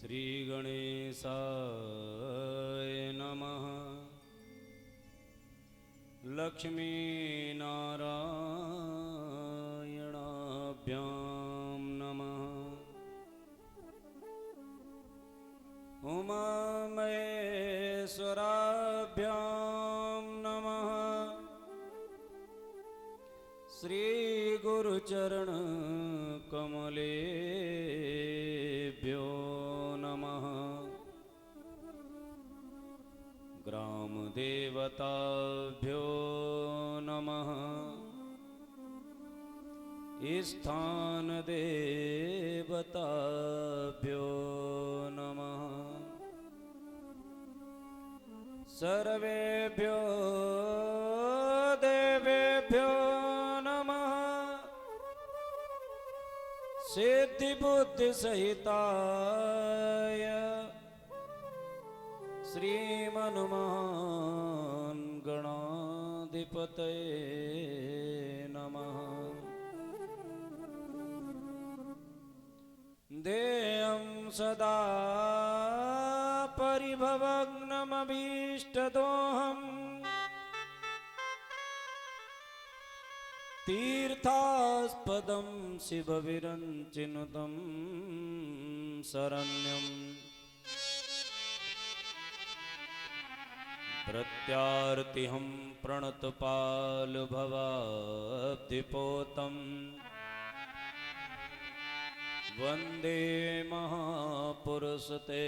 श्री गणेशाय नमः। लक्ष्मी नारायणाभ्यां नमः। उमा महेश्वराभ्यां नमः। श्री गुरुचरण कमलेभ्यो नमः। ग्राम देवताभ्यो नमः। स्थान देवताभ्यो नमः। सर्वेभ्यो देवेभ्यो नमः। सिद्धि बुद्धि सहिताय श्रीमन्महान गणाधिपतये नमः। देयं सदा परिभवग्नमभीष्टदोहम्। तीर्थास्पदं शिवविरञ्चिनुतं शरण्यम्। प्रत्यार्तिहं प्रणतपालभवाब्धिपोतम्। वन्दे महापुरुषते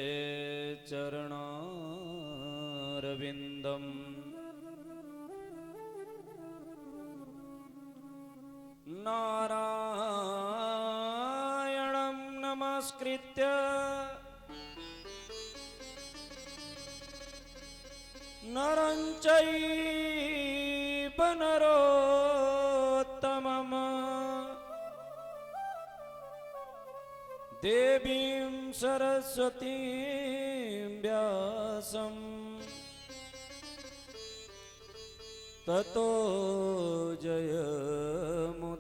चरणारविन्दम्। नारायणं नमस्कृत्य नरं चैव नरोत्तमम्। देवीं सरस्वतीं व्यासं ततो जयमुदीरयेत्।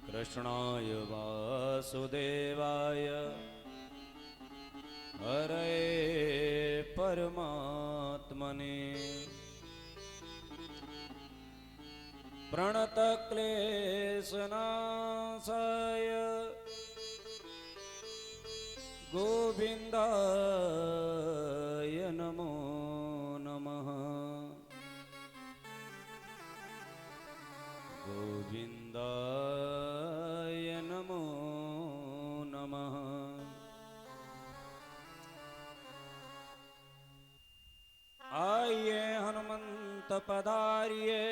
कृष्णाय वासुदेवाय हरये परमात्मने प्रणतक्लेशनाशाय गोविन्दाय नमो नमः। गोविन्दाय नमो नमः। आइए हनुमंत पधारिए,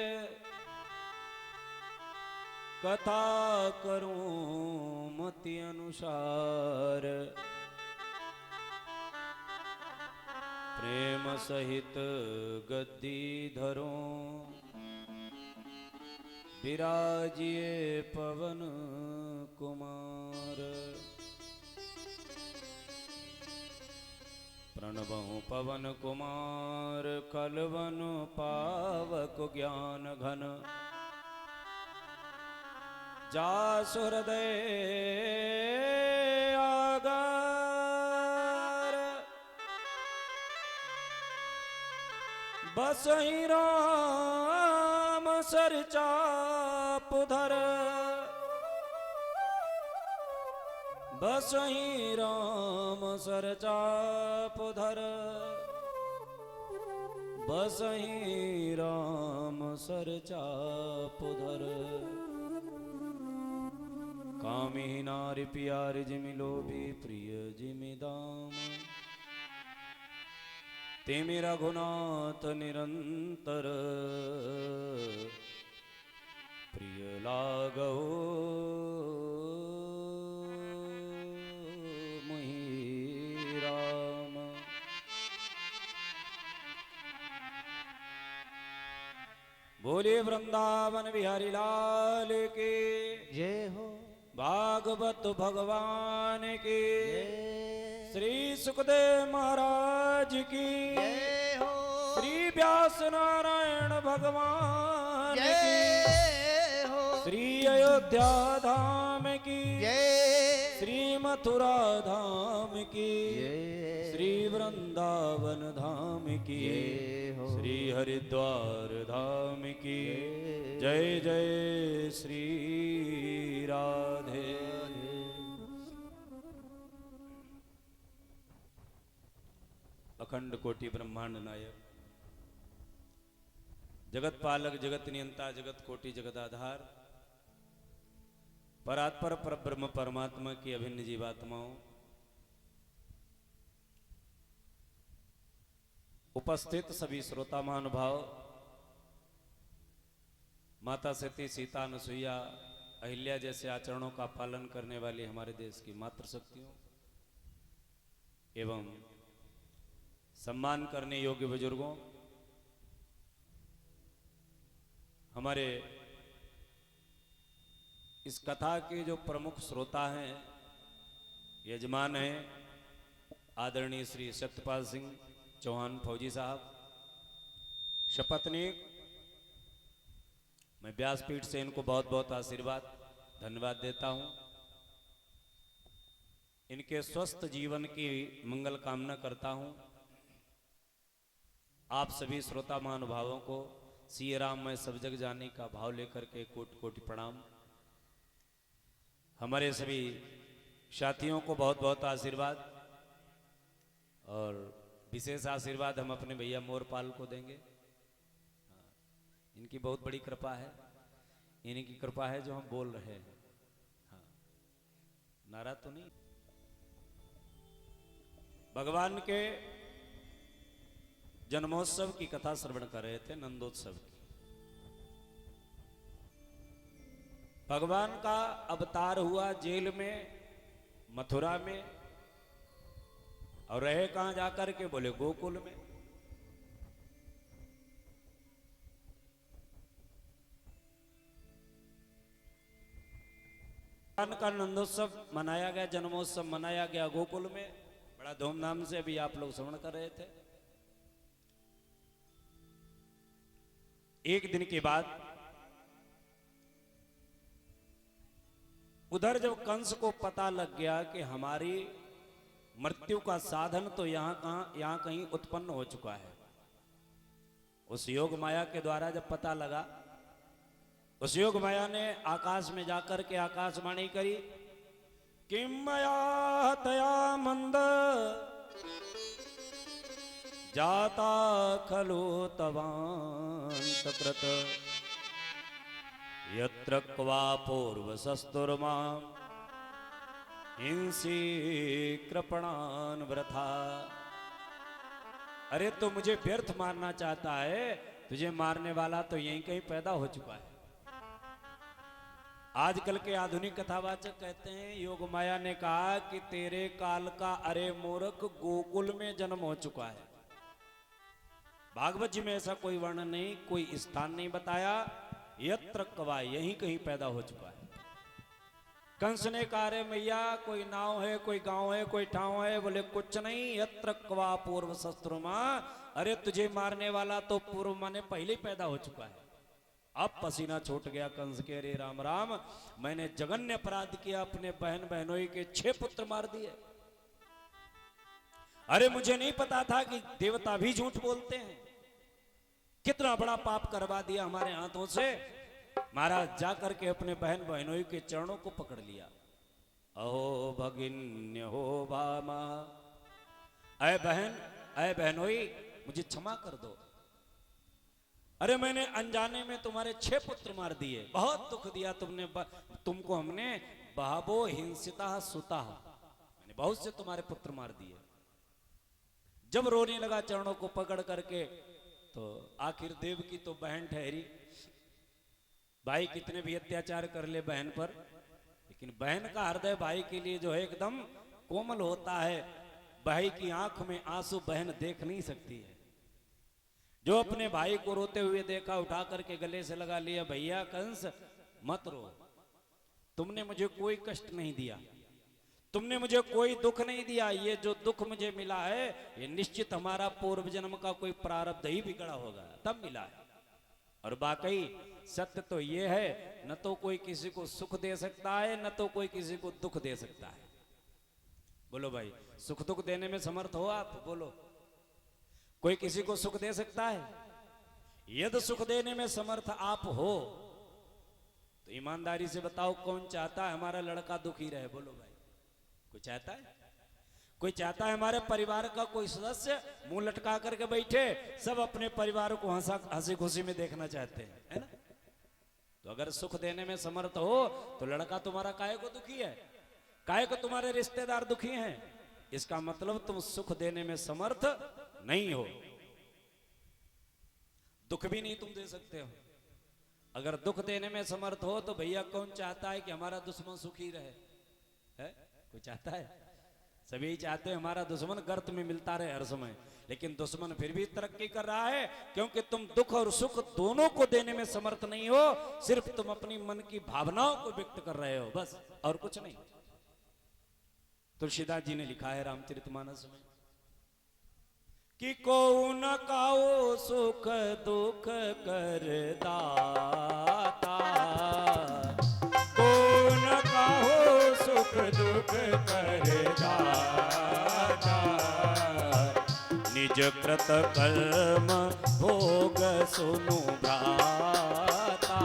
कथा करूं मति अनुसार। प्रेम सहित गद्दी धरूं, विराजिए पवन कुमार। प्रणवहु पवन कुमार, कलवन पावक ज्ञान घन। जासु हृदय आगार, बसहि राम सर चापुधर। बसहि राम सर चापुधर। बसहि राम सर चापुधर। कामी नारी प्यारी जिमि लोभी प्रिय जिमि दाम। तेमि रघुनाथ निरंतर प्रिय लागो मुहि राम। बोले वृंदावन बिहारी लाल के जय हो। भागवत भगवान की जय। श्री सुखदेव महाराज की जय हो। श्री व्यास नारायण भगवान की जय हो। श्री अयोध्या धाम की, जय श्री मथुरा धाम की, जय श्री वृंदावन धाम की, जय हो। श्री हरिद्वार धाम की, जय जय श्री राधे। अखंड कोटि ब्रह्मांड नायक, जगत पालक, जगत नियंता, जगत कोटि जगदाधार, परात्पर पर ब्रह्म परमात्मा की अभिन्न जीवात्माओं, उपस्थित सभी श्रोता महानुभाव, माता सती, सीता, अनुसुईया, अहिल्या जैसे आचरणों का पालन करने वाली हमारे देश की मातृशक्तियों एवं सम्मान करने योग्य बुजुर्गों, हमारे इस कथा के जो प्रमुख श्रोता हैं, यजमान हैं, आदरणीय श्री सत्यपाल सिंह चौहान फौजी साहब, शपथनीक, मैं व्यासपीठ से इनको बहुत बहुत आशीर्वाद धन्यवाद देता हूं। इनके स्वस्थ जीवन की मंगल कामना करता हूं। आप सभी श्रोता महानुभावों को सिय राम मैं सब जग जाने का भाव लेकर के कोटि कोटि प्रणाम। हमारे सभी साथियों को बहुत बहुत आशीर्वाद और विशेष आशीर्वाद हम अपने भैया मोरपाल को देंगे। इनकी बहुत बड़ी कृपा है, इन्हीं की कृपा है जो हम बोल रहे हैं। हाँ, नारा तो नहीं। भगवान के जन्मोत्सव की कथा श्रवण कर रहे थे, नंदोत्सव की। भगवान का अवतार हुआ जेल में, मथुरा में, और रहे कहां जाकर के? बोले गोकुल में। भगवान का नंदोत्सव मनाया गया, जन्मोत्सव मनाया गया गोकुल में, बड़ा धूमधाम से। अभी आप लोग श्रवण कर रहे थे। एक दिन के बाद उधर जब कंस को पता लग गया कि हमारी मृत्यु का साधन तो यहां कहीं उत्पन्न हो चुका है, उस योग माया के द्वारा जब पता लगा, उस योग माया ने आकाश में जाकर के आकाशवाणी करी, किम मया तया मंद जाता खलु तवान्तकृत यत्र क्वा पूर्वशस्तुर्मा हिंसी कृपणान वृथा। अरे तो मुझे व्यर्थ मारना चाहता है, तुझे मारने वाला तो यहीं कहीं पैदा हो चुका है। आजकल के आधुनिक कथावाचक कहते हैं, योग माया ने कहा कि तेरे काल का अरे मूर्ख गोकुल में जन्म हो चुका है। भागवत जी में ऐसा कोई वर्णन नहीं, कोई स्थान नहीं बताया। यत्र क्वा, यहीं कहीं पैदा हो चुका है। कंस ने कहा, रे मैया कोई नाव है, कोई गांव है, कोई ठाव है? बोले कुछ नहीं। यत्र क्वा पूर्व शस्त्रुमा, अरे तुझे मारने वाला तो पूर्व माने पहले ही पैदा हो चुका है। अब पसीना छूट गया कंस के, अरे राम राम, मैंने जघन्य अपराध किया, अपने बहन बहनोई के 6 पुत्र मार दिए। अरे मुझे नहीं पता था कि देवता भी झूठ बोलते हैं। कितना बड़ा पाप करवा दिया हमारे हाथों से। महाराज जाकर के अपने बहन बहनोई के चरणों को पकड़ लिया। अहो भगिन्य हो भामा, अय बहन, अय बहनोई, मुझे क्षमा कर दो। अरे मैंने अनजाने में तुम्हारे 6 पुत्र मार दिए, बहुत दुख दिया तुमने, तुमको हमने बहाबो हिंसिता सुता, मैंने बहुत से तुम्हारे पुत्र मार दिए। जब रोने लगा चरणों को पकड़ करके, तो आखिर देव की तो बहन ठहरी। भाई कितने भी अत्याचार कर ले बहन पर, लेकिन बहन का हृदय भाई के लिए जो है एकदम कोमल होता है। भाई की आंख में आंसू बहन देख नहीं सकती है। जो अपने भाई को रोते हुए देखा, उठा करके गले से लगा लिया, भैया कंस मत रो, तुमने मुझे कोई कष्ट नहीं दिया, तुमने मुझे कोई दुख नहीं दिया। ये जो दुख मुझे मिला है, ये निश्चित हमारा पूर्व जन्म का कोई प्रारब्ध ही बिगड़ा होगा, तब मिला है। और वाकई सत्य तो ये है, न तो कोई किसी को सुख दे सकता है, न तो कोई किसी को दुख दे सकता है। बोलो भाई, सुख दुख देने में समर्थ हो आप? बोलो, कोई किसी को सुख दे सकता है? यदि सुख देने में समर्थ आप हो तो ईमानदारी से बताओ, कौन चाहता है हमारा लड़का दुखी रहे? बोलो भाई, कोई चाहता है? कोई चाहता है हमारे परिवार का कोई सदस्य मुंह लटका करके बैठे, सब अपने परिवार को हंसी खुशी में देखना चाहते हैं, है ना? तो अगर सुख देने में समर्थ हो तो लड़का तुम्हारा काहे को दुखी है? काहे को तुम्हारे रिश्तेदार दुखी हैं? इसका मतलब तुम सुख देने में समर्थ नहीं हो, दुख भी नहीं तुम दे सकते हो। अगर दुख देने में समर्थ हो तो भैया कौन चाहता है कि हमारा दुश्मन सुखी रहे? है कोई चाहता है? सभी चाहते हैं हमारा दुश्मन गर्त में मिलता रहे हर समय, लेकिन दुश्मन फिर भी तरक्की कर रहा है, क्योंकि तुम दुख और सुख दोनों को देने में समर्थ नहीं हो, सिर्फ तुम अपनी मन की भावनाओं को व्यक्त कर रहे हो, बस, और कुछ नहीं। तुलसीदास जी ने लिखा है रामचरितमानस में कि को न काओ सुख दुख कर दाता, को न काओ सुख दुख कर दाता, निज कृत कर्म भोग सुनु भ्राता,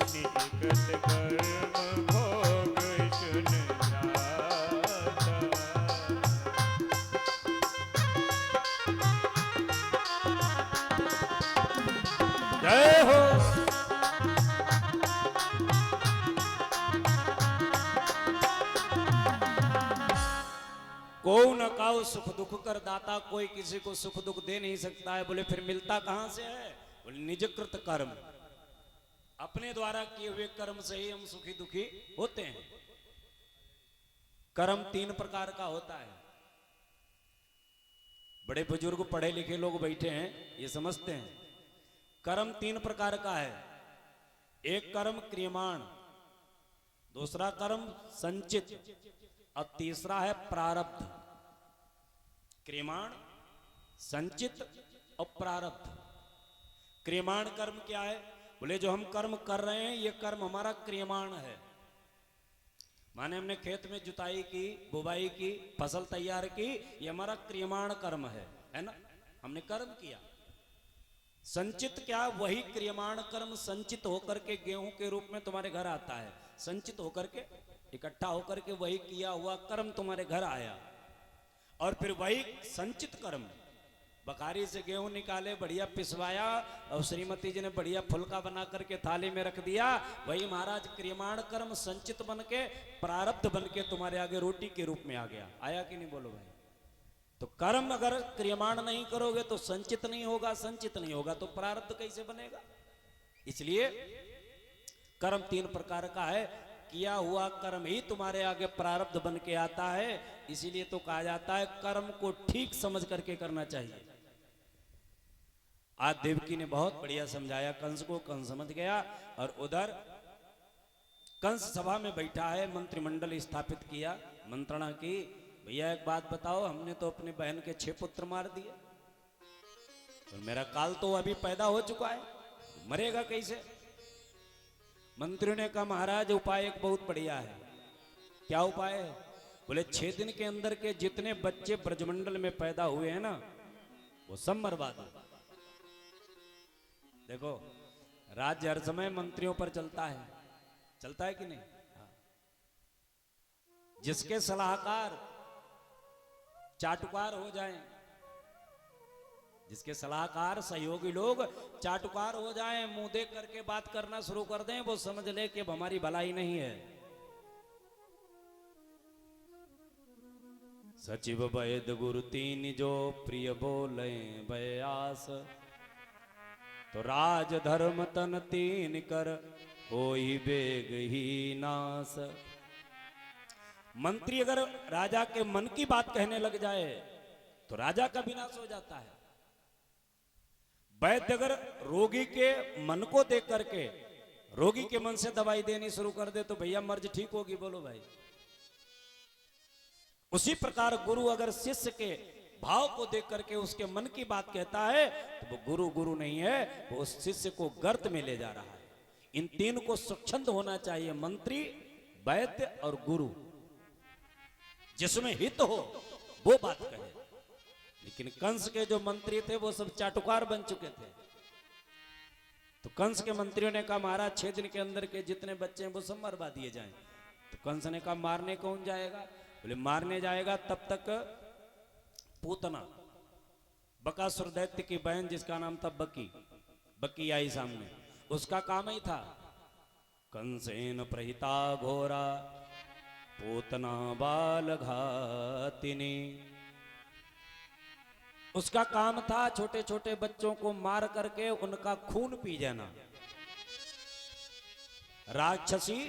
निज कृत कर्म भोग सुनु भ्राता। जय हो। को न काओ सुख दुख कर दाता, कोई किसी को सुख दुख दे नहीं सकता है। बोले फिर मिलता कहां से है? बोले निज कृत कर्म, अपने द्वारा किए हुए कर्म से ही हम सुखी दुखी होते हैं। कर्म 3 प्रकार का होता है। बड़े बुजुर्ग पढ़े लिखे लोग बैठे हैं, ये समझते हैं कर्म 3 प्रकार का है। एक कर्म क्रियमाण, दूसरा कर्म संचित, और तीसरा है प्रारब्ध। क्रियमाण, संचित और प्रारब्ध। क्रियमाण कर्म क्या है? बोले जो हम कर्म कर रहे हैं ये कर्म हमारा क्रियमाण है, माने हमने खेत में जुताई की, बुवाई की, फसल तैयार की, ये हमारा क्रियमाण कर्म है ना, हमने कर्म किया। संचित क्या? वही क्रियमाण कर्म संचित होकर के गेहूं के रूप में तुम्हारे घर आता है, संचित होकर के इकट्ठा होकर के वही किया हुआ कर्म तुम्हारे घर आया, और फिर वही संचित कर्म, बकारी से गेहूं निकाले, बढ़िया पिसवाया, और श्रीमती जी ने बढ़िया फुलका बना करके थाली में रख दिया, वही महाराज क्रियमाण कर्म संचित बन के, प्रारब्ध बन के तुम्हारे आगे रोटी के रूप में आ गया। आया कि नहीं? बोलो भाई। तो कर्म अगर क्रियमाण नहीं करोगे तो संचित नहीं होगा, संचित नहीं होगा तो प्रारब्ध कैसे बनेगा? इसलिए कर्म 3 प्रकार का है। किया हुआ कर्म ही तुम्हारे आगे प्रारब्ध बन के आता है, इसीलिए तो कहा जाता है कर्म को ठीक समझ करके करना चाहिए। आज देवकी ने बहुत बढ़िया समझाया कंस को, कंस समझ गया, और उधर कंस सभा में बैठा है, मंत्रिमंडल स्थापित किया, मंत्रणा की, भैया एक बात बताओ, हमने तो अपने बहन के 6 पुत्र मार दिए, और मेरा काल तो अभी पैदा हो चुका है, मरेगा कैसे? मंत्री ने कहा महाराज उपाय एक बहुत बढ़िया है। क्या उपाय है? बोले 6 दिन के अंदर के जितने बच्चे ब्रजमंडल में पैदा हुए हैं ना, वो सब मरवा दो। देखो राज्य हर समय मंत्रियों पर चलता है कि नहीं? हाँ। जिसके सलाहकार चाटुकार हो जाएं, जिसके सलाहकार सहयोगी लोग चाटुकार हो जाएं, मुंह देख करके बात करना शुरू कर दें, वो समझ ले कि अब हमारी भलाई नहीं है। सचिव वैद गुरु 3 जो प्रिय बोले व्यास, तो राज धर्म तन 3 कर होई बेग ही नाश। मंत्री अगर राजा के मन की बात कहने लग जाए तो राजा का विनाश हो जाता है। वैद्य अगर रोगी के मन को देख करके रोगी के मन से दवाई देनी शुरू कर दे तो भैया मर्ज ठीक होगी। बोलो भाई। उसी प्रकार गुरु अगर शिष्य के भाव को देख करके उसके मन की बात कहता है, तो वो गुरु गुरु नहीं है, वो उस शिष्य को गर्त में ले जा रहा है। इन तीन को स्वच्छंद होना चाहिए, मंत्री, वैद्य और गुरु, जिसमें हित हो वो बात कहे। लेकिन कंस के जो मंत्री थे वो सब चाटुकार बन चुके थे। तो कंस के मंत्रियों ने कहा महाराज 6 दिन के अंदर के जितने बच्चे हैं वो सब मरवा दिए जाएं। तो कंस ने कहा मारने कौन जाएगा? बोले मारने जाएगा तब तक पूतना, बकासुर दैत्य की बहन जिसका नाम था बकी आई सामने। उसका काम ही था कंसेन प्रहिता घोरा पूतना बाल घातिनी। उसका काम था छोटे छोटे बच्चों को मार करके उनका खून पी जाना। राक्षसी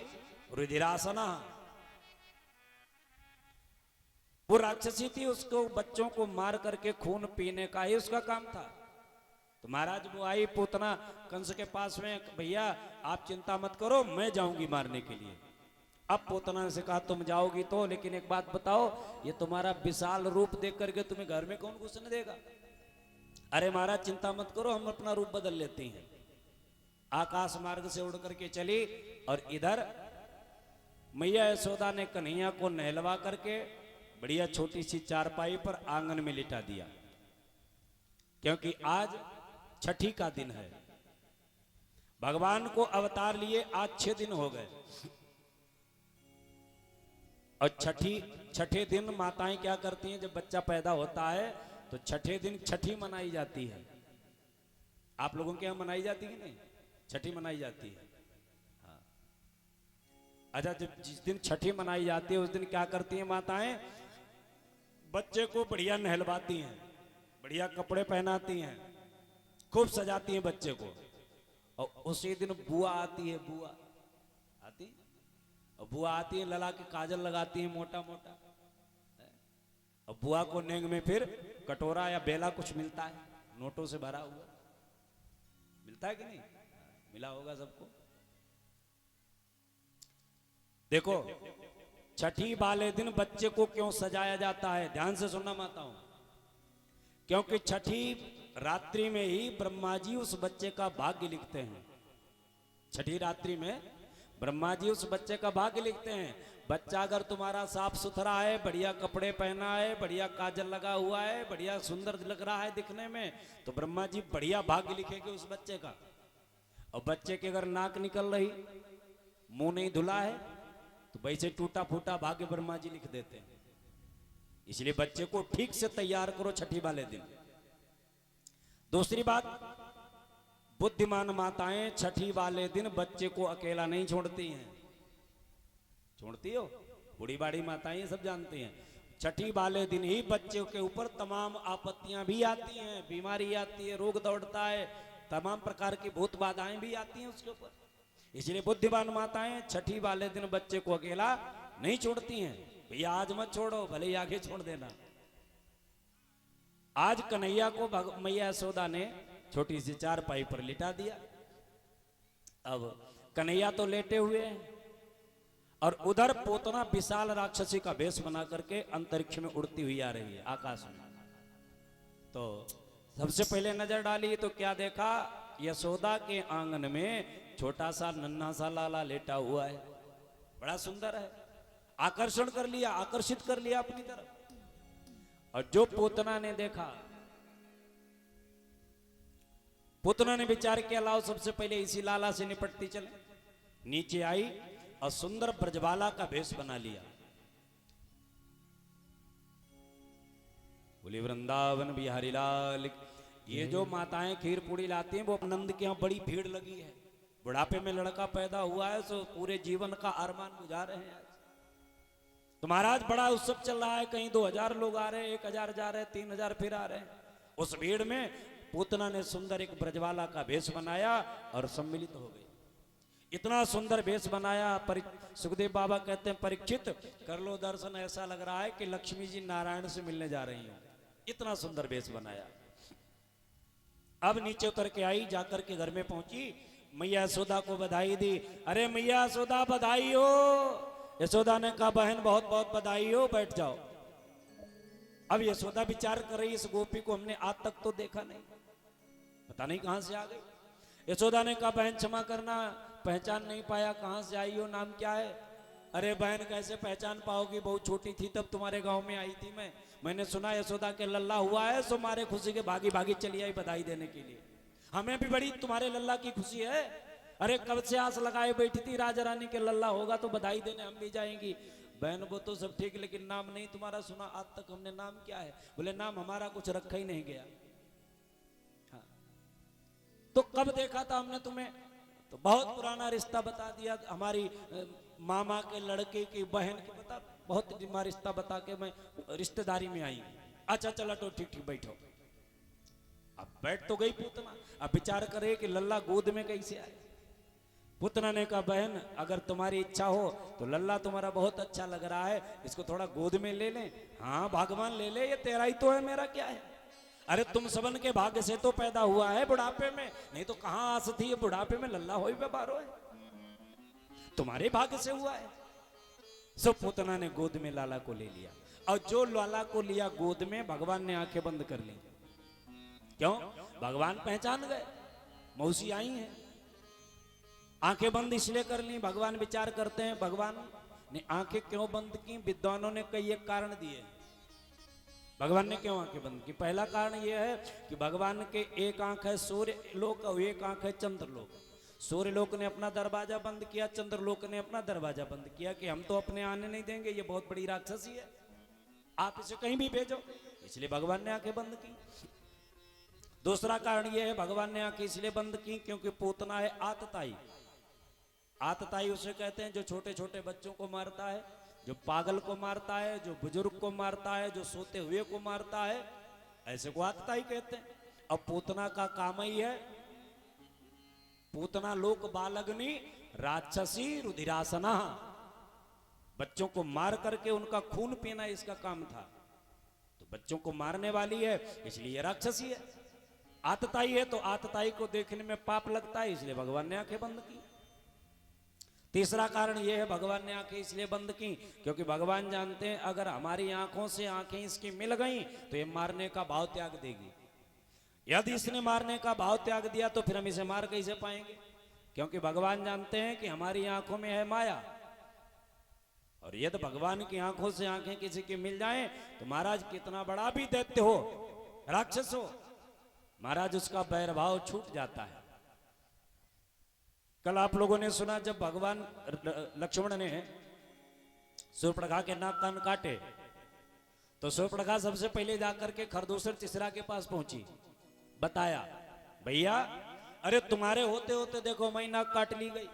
रुधिरासना, वो राक्षसी थी, उसको बच्चों को मार करके खून पीने का ही उसका काम था। तो महाराज वो आई पूतना कंस के पास में, भैया आप चिंता मत करो, मैं जाऊंगी मारने के लिए। अब पूतना से कहा तुम जाओगी तो, लेकिन एक बात बताओ, ये तुम्हारा विशाल रूप देख करके तुम्हें घर में कौन घुसने देगा? अरे महाराज चिंता मत करो, हम अपना रूप बदल लेते हैं। आकाश मार्ग से उड़ करके चली और इधर मैया यशोदा ने कन्हैया को नहलवा करके बढ़िया छोटी सी चारपाई पर आंगन में लिटा दिया, क्योंकि आज छठी का दिन है। भगवान को अवतार लिए आज 6 दिन हो गए, और छठे दिन माताएं क्या करती हैं, जब बच्चा पैदा होता है तो छठे दिन छठी मनाई जाती है। आप लोगों के यहाँ मनाई जाती है नहीं? छठी मनाई जाती है। हाँ। अच्छा, जब जिस दिन छठी मनाई जाती है उस दिन क्या करती हैं माताएं? बच्चे को बढ़िया नहलवाती हैं, बढ़िया कपड़े पहनाती हैं, खूब सजाती हैं बच्चे को। और उसी दिन बुआ आती है, बुआ आती है, और बुआ आती है लला के काजल लगाती है मोटा मोटा। और बुआ को नेंग में फिर कटोरा या बेला कुछ मिलता है, नोटों से भरा हुआ मिलता है कि नहीं? मिला होगा सबको। देखो छठी वाले दिन बच्चे को क्यों सजाया जाता है, ध्यान से सुनना माताओं। क्योंकि छठी रात्रि में ही ब्रह्मा जी उस बच्चे का भाग्य लिखते हैं। छठी रात्रि में ब्रह्मा जी उस बच्चे का भाग्य लिखते हैं। बच्चा अगर तुम्हारा साफ सुथरा है, बढ़िया कपड़े पहना है, बढ़िया काजल लगा हुआ है, बढ़िया सुंदर लग रहा है दिखने में, तो ब्रह्मा जी बढ़िया भाग्य लिखेंगे उस बच्चे का। और बच्चे के अगर नाक निकल रही, मुंह नहीं धुला है, तो वैसे टूटा फूटा भाग्य ब्रह्मा जी लिख देते हैं। इसलिए बच्चे को ठीक से तैयार करो छठी वाले दिन। दूसरी बात, बुद्धिमान माताएं छठी वाले दिन बच्चे को अकेला नहीं छोड़ती हैं। छोड़ती हो? बूढ़ी बाड़ी माताएं ये सब जानती हैं। छठी वाले दिन ही बच्चे के ऊपर तमाम आपत्तियां भी आती हैं, बीमारी आती है, रोग दौड़ता है, तमाम प्रकार की भूत बाधाएं भी आती हैं उसके ऊपर। इसलिए बुद्धिमान माताएं छठी वाले दिन बच्चे को अकेला नहीं छोड़ती हैं। भैया आज मत छोड़ो, भले ही आगे छोड़ देना। आज कन्हैया को मैया यशोदा ने छोटी सी चारपाई पर लिटा दिया। अब कन्हैया तो लेटे हुए हैं, और उधर पोतना विशाल राक्षसी का वेश बना करके अंतरिक्ष में उड़ती हुई आ रही है, आकाश में। तो सबसे पहले नजर डाली तो क्या देखा? यशोदा के आंगन में छोटा सा नन्हा सा लाला लेटा हुआ है, बड़ा सुंदर है, आकर्षण कर लिया, आकर्षित कर लिया अपनी तरफ। और जो पोतना ने देखा, पुतना ने विचार किया लाओ सबसे पहले इसी लाला से निपटती चले। नीचे आई और सुंदर ब्रजबाला का भेष बना लिया। बोली वृंदावन बिहारी लाल। ये जो माताएं खीर पूड़ी लाती हैं वो नंद के यहाँ बड़ी भीड़ लगी है। बुढ़ापे में लड़का पैदा हुआ है, सो पूरे जीवन का अरमान बुझा रहे हैं। तो महाराज बड़ा उत्सव चल रहा है, कहीं 2000 लोग आ रहे हैं, 1000 जा रहे हैं, 3000 फिर आ रहे हैं। उस भीड़ में पूतना ने सुंदर एक ब्रजवाला का भेष बनाया और सम्मिलित हो गई। इतना सुंदर भेष बनाया, सुखदेव बाबा कहते हैं परीक्षित कर लो दर्शन, ऐसा लग रहा है कि लक्ष्मी जी नारायण से मिलने जा रही हो। इतना सुंदर भेष बनाया। अब नीचे उतर के आई, जाकर के घर में पहुंची, मैया यशोदा को बधाई दी। अरे मैया यशोदा बधाई हो। यशोदा ने कहा बहन बहुत बहुत बधाई हो, बैठ जाओ। अब यशोदा विचार कर रही, इस गोपी को हमने आज तक तो देखा नहीं, पता नहीं कहां से आ गई। यशोदा ने कहा बहन क्षमा करना, पहचान नहीं पाया, कहां से आई हो, नाम क्या है? अरे बहन कैसे पहचान पाओगी, बहुत छोटी थी तब तुम्हारे गांव में आई थी मैंने सुना यशोदा के लल्ला हुआ है, सो मारे खुशी के भागी भागी चली आई बधाई देने के लिए। हमें भी बड़ी तुम्हारे लल्ला की खुशी है। अरे कब से आस लगाए बैठी थी राजा रानी के लल्ला होगा तो बधाई देने हम भी जाएंगी। बहन वो तो सब ठीक, लेकिन नाम नहीं तुम्हारा सुना आज तक हमने, नाम क्या है? बोले नाम हमारा कुछ रखा ही नहीं गया। हाँ। तो कब देखा था हमने तुम्हें? तो बहुत पुराना रिश्ता बता दिया, हमारी मामा के लड़के की बहन की, बता बहुत लंबा रिश्ता बता के मैं रिश्तेदारी में आई। अच्छा चलो तो ठीक ठीक बैठो। अब बैठ तो गई पूतना, अब विचार करे कि लल्ला गोद में कैसे आए। पूतना ने कहा बहन अगर तुम्हारी इच्छा हो तो लल्ला तुम्हारा बहुत अच्छा लग रहा है, इसको थोड़ा गोद में ले लें। हाँ भगवान ले ले, ये तेरा ही तो है, मेरा क्या है? अरे तुम सबन के भाग्य से तो पैदा हुआ है बुढ़ापे में, नहीं तो कहां आस थी ये बुढ़ापे में लल्ला हो बारो है, तुम्हारे भाग्य से हुआ है। सब पूतना ने गोद में लाला को ले लिया, और जो लाला को लिया गोद में भगवान ने आंखें बंद कर ली। क्यों? भगवान पहचान गए मौसी आई हैं। आंखें बंद इसलिए कर ली, भगवान विचार करते हैं भगवान ने आंखें क्यों बंद की। विद्वानों ने कई एक कारण दिए भगवान ने क्यों आंखें बंद की। पहला कारण यह है कि भगवान के एक आंख है सूर्य लोक और एक आंख है चंद्र लोक। सूर्य लोक ने अपना दरवाजा बंद किया, चंद्र लोक ने अपना दरवाजा बंद किया कि हम तो अपने आने नहीं देंगे, ये बहुत बड़ी राक्षसी है, आप इसे कहीं भी भेजो, इसलिए भगवान ने आंखें बंद की। दूसरा कारण यह है भगवान ने आंखें इसलिए बंद की क्योंकि पूतना है आतताई। आतताई उसे कहते हैं जो छोटे छोटे बच्चों को मारता है, जो पागल को मारता है, जो बुजुर्ग को मारता है, जो सोते हुए को मारता है, ऐसे को आतताई कहते हैं। अब पूतना का काम ही है, पूतना लोक बालग्नि राक्षसी रुधिरासना, बच्चों को मार करके उनका खून पीना इसका काम था। तो बच्चों को मारने वाली है इसलिए राक्षसी है। आतताई है तो आतताई को देखने में पाप लगता है, इसलिए भगवान ने आंखें बंद की। तीसरा कारण यह है भगवान ने आंखें इसलिए बंद की क्योंकि भगवान जानते हैं अगर हमारी आंखों से आंखें इसकी मिल गई तो ये मारने का भाव त्याग देगी। यदि इसने मारने का भाव त्याग दिया तो फिर हम इसे मार कैसे पाएंगे, क्योंकि भगवान जानते हैं कि हमारी आंखों में है माया। और यदि भगवान की आंखों से आंखें किसी की मिल जाएं तो महाराज कितना बड़ा भी दैत्य हो, राक्षस हो, महाराज उसका बैर भाव छूट जाता है। कल आप लोगों ने सुना जब भगवान लक्ष्मण ने सूर्पणखा के नाक कान काटे तो सूर्पणखा सबसे पहले जाकर के खरदूषण तिसरा के पास पहुंची, बताया भैया अरे तुम्हारे होते होते देखो मैं नाक काट ली गई।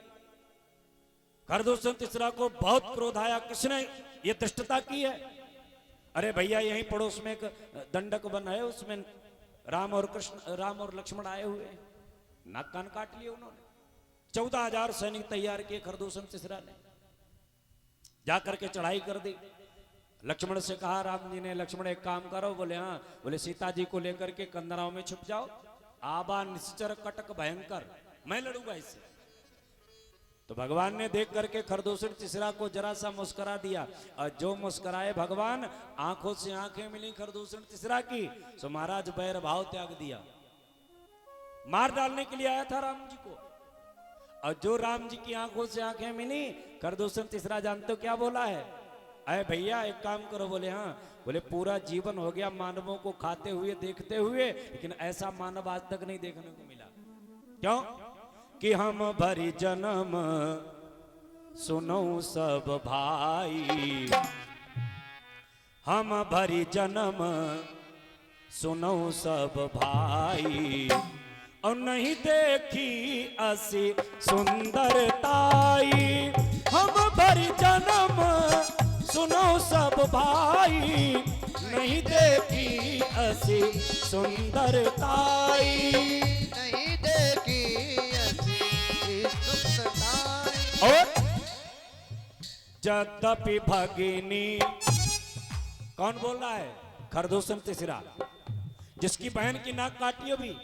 खरदूषण तिसरा को बहुत क्रोध आया, किसने ये दुष्टता की है? अरे भैया यहीं पड़ोस में एक दंडक वन है, उसमें राम और लक्ष्मण आए हुए, नाक कान काट लिए उन्होंने। 14,000 सैनिक तैयार किए खरदूषण तिसरा ने, जाकर के चढ़ाई कर दी। लक्ष्मण से कहा राम जी ने, लक्ष्मण एक काम करो, बोले हाँ, बोले सीता जी को लेकर के कंदराओं में छुप जाओ, आबा निश्चर कटक भयंकर, मैं लड़ूंगा इससे। तो भगवान ने देख करके खरदूषण तिसरा को जरा सा मुस्कुरा दिया, और जो मुस्कुराए भगवान, आंखों से आंखें मिली खरदूषण तिसरा की, तो महाराज बैर भाव त्याग दिया। मार डालने के लिए आया था राम जी को, और जो राम जी की आंखों से आंखें मिली, खरदूषण तिसरा जानते हो क्या बोला है? अरे भैया एक काम करो, बोले हाँ, बोले पूरा जीवन हो गया मानवों को खाते हुए देखते हुए, लेकिन ऐसा मानव आज तक नहीं देखने को मिला। क्यों? कि हम भरी जन्म सुनो सब भाई, हम भरी जन्म सुनो सब भाई, और नहीं देखी असी सुंदरताई, हम भरी जन्म सुनो सब भाई, नहीं देखी असी सुंदरताई, नहीं देखी ऐसी सुंदरताई। और यद्यपि भगिनी, कौन बोल रहा है? खरदूषण तिसरा, जिसकी बहन की नाक काटी भी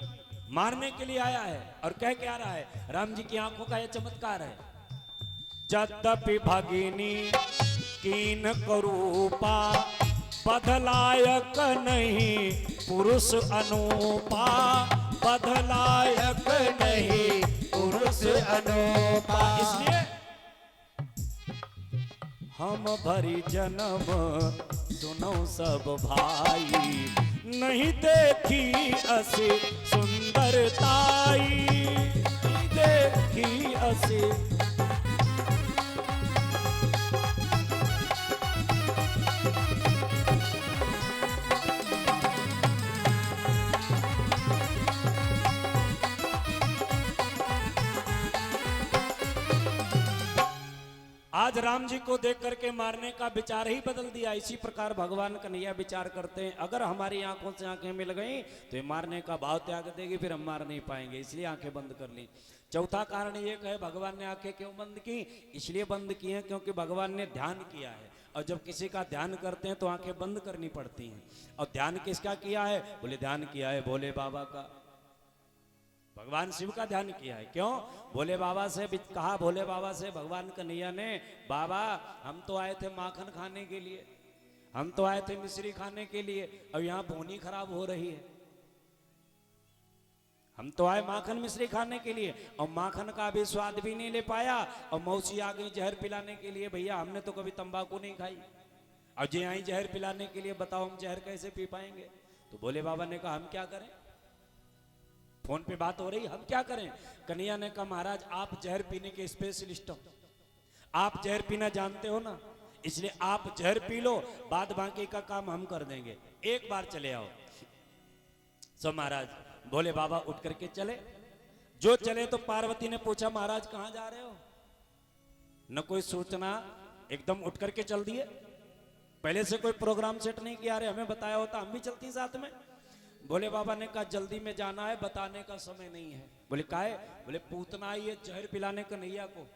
मारने के लिए आया है, और कह के आ रहा है राम जी की आंखों का यह चमत्कार है। यद्यपि भगिनी कीन करूपा बदलायक नहीं पुरुष अनूपा, बदलायक नहीं पुरुष अनूपा। इसलिए हम भरी जन्म सुनो सब भाई, नहीं देखी असी सुंदरताई, नहीं देखी असी। आज राम जी को देख करके मारने का विचार ही बदल दिया। इसी प्रकार भगवान कन्हैया विचार करते हैं, अगर हमारी आंखों से आंखें मिल गई तो ये मारने का भाव त्याग देगी, फिर हम मार नहीं पाएंगे, इसलिए आंखें बंद कर ली। चौथा कारण ये है भगवान ने आंखें क्यों बंद की, इसलिए बंद की हैं क्योंकि भगवान ने ध्यान किया है, और जब किसी का ध्यान करते हैं तो आंखें बंद करनी पड़ती हैं। और ध्यान किसका किया है, बोले ध्यान किया है भोले बाबा का, भगवान शिव का ध्यान किया है। क्यों, भोले बाबा से भी कहा, भोले बाबा से भगवान कन्हैया ने, बाबा हम तो आए थे माखन खाने के लिए, हम तो आए थे मिश्री खाने के लिए, और यहाँ बोनी खराब हो रही है। हम तो आए माखन मिश्री खाने के लिए, और माखन का भी स्वाद भी नहीं ले पाया, और मौसी आ गई जहर पिलाने के लिए। भैया हमने तो कभी तंबाकू नहीं खाई, और जे आई जहर पिलाने के लिए, बताओ हम जहर कैसे पी पाएंगे। तो भोले बाबा ने कहा हम क्या करें, फोन पे बात हो रही, हम क्या करें। कन्हैया ने कहा महाराज आप जहर पीने के स्पेशलिस्ट हो, आप जहर पीना जानते हो ना, इसलिए आप जहर पी लो, बाद बाकी का काम हम कर देंगे, एक बार चले आओ। सो महाराज भोले बाबा उठ करके चले। जो चले तो पार्वती ने पूछा महाराज कहां जा रहे हो, न कोई सूचना, एकदम उठ करके चल दिए, पहले से कोई प्रोग्राम सेट नहीं किया, रहे हमें बताया होता हम भी चलती साथ में। भोले बाबा ने कहा जल्दी में जाना है, बताने का समय नहीं है। बोले काहे, बोले पूतना आई है जहर पिलाने कन्हैया को,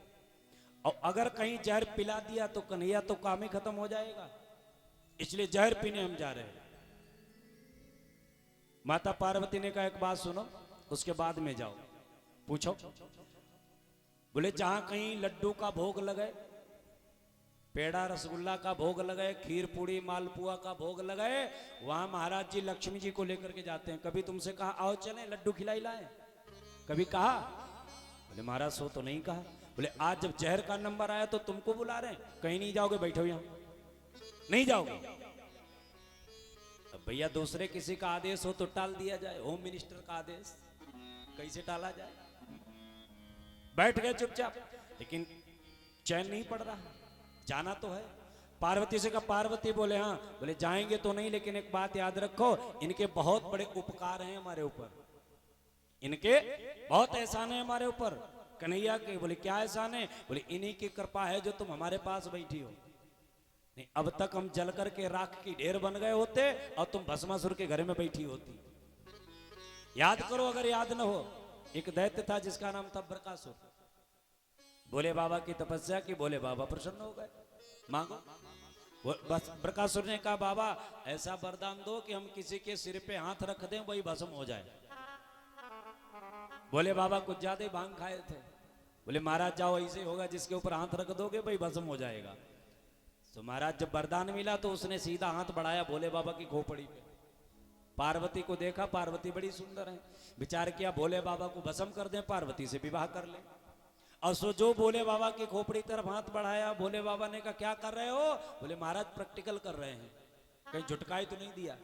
और अगर कहीं जहर पिला दिया तो कन्हैया तो काम ही खत्म हो जाएगा, इसलिए जहर पीने हम जा रहे हैं। माता पार्वती ने कहा एक बात सुनो, उसके बाद में जाओ, पूछो। बोले जहां कहीं लड्डू का भोग लगे, पेड़ा रसगुल्ला का भोग लगाए, खीर पूड़ी मालपुआ का भोग लगाए, वहां महाराज जी लक्ष्मी जी को लेकर के जाते हैं। कभी तुमसे कहा आओ चलें लड्डू खिलाई लाए, कभी कहा? बोले महाराज सो तो नहीं कहा। बोले आज जब जहर का नंबर आया तो तुमको बुला रहे हैं, कहीं नहीं जाओगे, बैठो यहां, नहीं जाओगे। अब भैया दूसरे किसी का आदेश हो तो टाल दिया जाए, होम मिनिस्टर का आदेश कैसे टाला जाए। बैठ गए चुपचाप, लेकिन चैन नहीं पड़ रहा, जाना तो है। पार्वती से कहा, पार्वती बोले हाँ, बोले जाएंगे तो नहीं, लेकिन एक बात याद रखो, इनके बहुत बड़े उपकार हैं हमारे ऊपर, इनके बहुत एहसान है हमारे ऊपर कन्हैया के। बोले क्या एहसान है, बोले इन्हीं की कृपा है जो तुम हमारे पास बैठी हो, नहीं अब तक हम जल करके राख की ढेर बन गए होते और तुम भस्मासुर के घर में बैठी होती। याद करो, अगर याद न हो, एक दैत्य था जिसका नाम था बरकासुर। भोले बाबा की तपस्या की, भोले बाबा प्रसन्न हो गए, मांगो। बस बरकासुर ने कहा बाबा ऐसा वरदान दो कि हम किसी के सिर पे हाथ रख दें वही भस्म हो जाए। भोले बाबा कुछ ज्यादा ही भांग खाए थे, बोले महाराज जाओ, ऐसे होगा जिसके ऊपर हाथ रख दोगे वही भस्म हो जाएगा। तो महाराज जब वरदान मिला तो उसने सीधा हाथ बढ़ाया भोले बाबा की खोपड़ी पे, पार्वती को देखा, पार्वती बड़ी सुंदर है, विचार किया भोले बाबा को भस्म कर दें, पार्वती से विवाह कर ले। और सो जो भोले बाबा की खोपड़ी तरफ हाथ बढ़ाया, भोले बाबा ने कहा क्या कर रहे हो, बोले महाराज प्रैक्टिकल कर रहे हैं, कहीं झुटकाई तो नहीं दिया,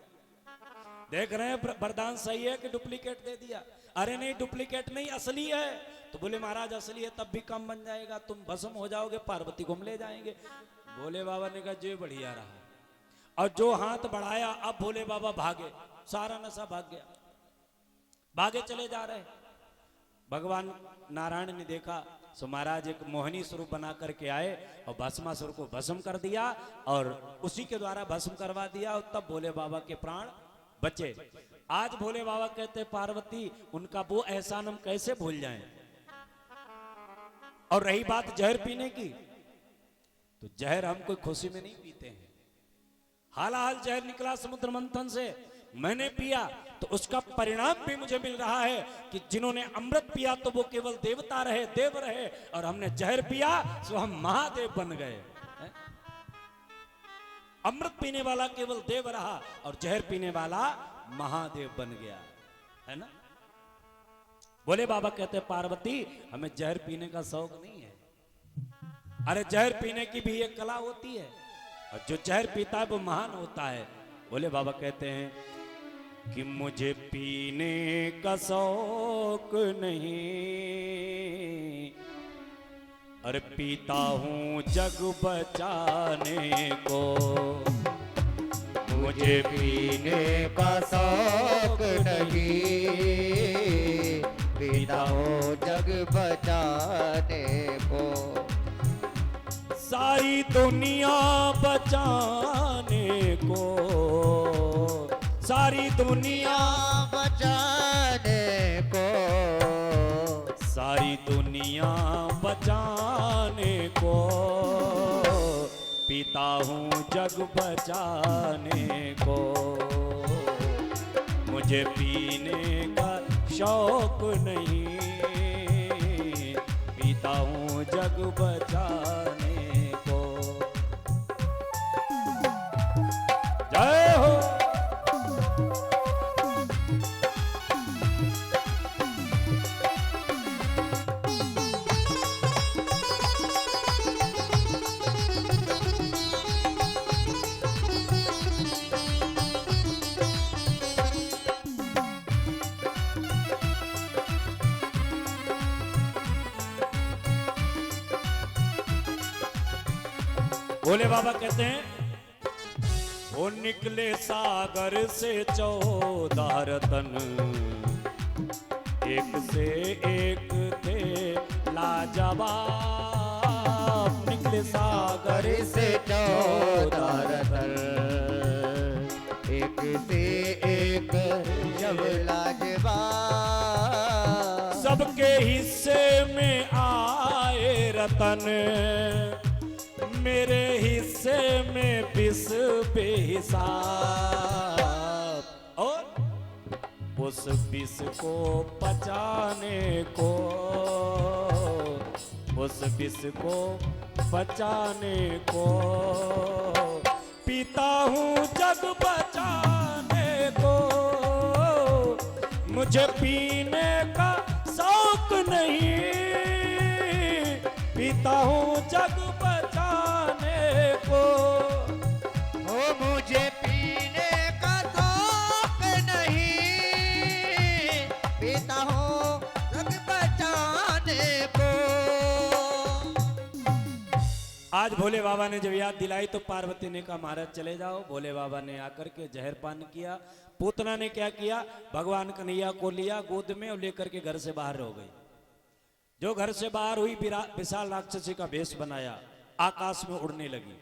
देख रहे हैं वरदान सही है कि डुप्लीकेट दे दिया। अरे नहीं डुप्लीकेट नहीं, असली है। तो बोले महाराज असली है तब भी कम बन जाएगा, तुम भस्म हो जाओगे, पार्वती को हम ले जाएंगे। भोले बाबा ने कहा जो बढ़िया रहा, और जो हाथ बढ़ाया अब भोले बाबा भागे, सारा नशा भाग गया, भागे चले जा रहे। भगवान नारायण ने देखा, सो महाराज एक मोहिनी स्वरूप बना करके आए और भस्मासुर को भस्म कर दिया, और उसी के द्वारा भस्म करवा दिया, और तब भोले बाबा के प्राण बचे। आज भोले बाबा कहते पार्वती उनका वो एहसान हम कैसे भूल जाएं। और रही बात जहर पीने की, तो जहर हम कोई खुशी में नहीं पीते हैं, हालाहाल जहर निकला समुद्र मंथन से, मैंने पिया तो उसका परिणाम भी मुझे मिल रहा है कि जिन्होंने अमृत पिया तो वो केवल देवता रहे, देव रहे, और हमने जहर पिया तो हम महादेव बन गए। अमृत पीने वाला केवल देव रहा और जहर पीने वाला महादेव बन गया, है ना। बोले बाबा कहते पार्वती हमें जहर पीने का शौक नहीं है। अरे जहर पीने की भी एक कला होती है और जो जहर पीता है वो महान होता है। बोले बाबा कहते हैं कि मुझे पीने का शौक नहीं, अरे पीता हूँ जग बचाने को। मुझे पीने का शौक नहीं, पीता हूँ जग बचाने को। सारी दुनिया बचाने को, सारी दुनिया बचाने को, सारी दुनिया बचाने को, पीता हूँ जग बचाने को। मुझे पीने का शौक नहीं, पीता हूँ जग बचाने को। जय हो। भोले बाबा कहते हैं वो निकले सागर से 14 रतन, एक से एक थे लाजवाब। निकले सागर घर से 14 रतन, एक से एक जब लाजवाब। सबके हिस्से में आए रतन, मेरे हिस्से में 20 बेहिसाब। और उस 20 को बचाने को, उस 20 को बचाने को, पीता हूँ जग बचाने को। मुझे पीने का शौक नहीं, पीता हूँ जग बचाने को। ओ मुझे पीने का शौक नहीं, पीता हूँ जग बचाने को। आज भोले बाबा ने जब याद दिलाई तो पार्वती ने कहा महाराज चले जाओ। भोले बाबा ने आकर के जहर पान किया। पूतना ने क्या किया, भगवान कन्हैया को लिया गोद में और लेकर के घर से बाहर हो गई। जो घर से बाहर हुई विशाल राक्षसी का भेष बनाया, आकाश में उड़ने लगी।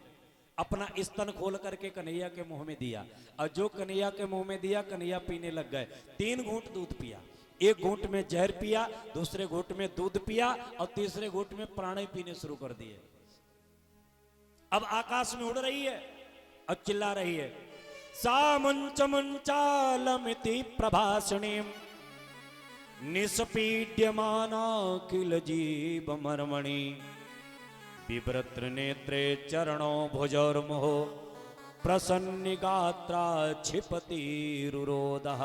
अपना स्तन खोल करके कन्हैया के मुंह में दिया और जो कन्हैया के मुंह में दिया कन्हैया पीने लग गए। 3 घूंट दूध पिया, एक घूंट में जहर पिया, दूसरे घूंट में दूध पिया और तीसरे घूंट में प्राणी पीने शुरू कर दिए। अब आकाश में उड़ रही है और चिल्ला रही है, सा मुंच मुंचालमिति प्रभाषणीम निष्पीड्यमाना किल जीव मर्मणि बिभ्रत्र नेत्रे चरणो भुजोर्मुहो प्रसन्न गात्रा क्षिपति रुरोदः।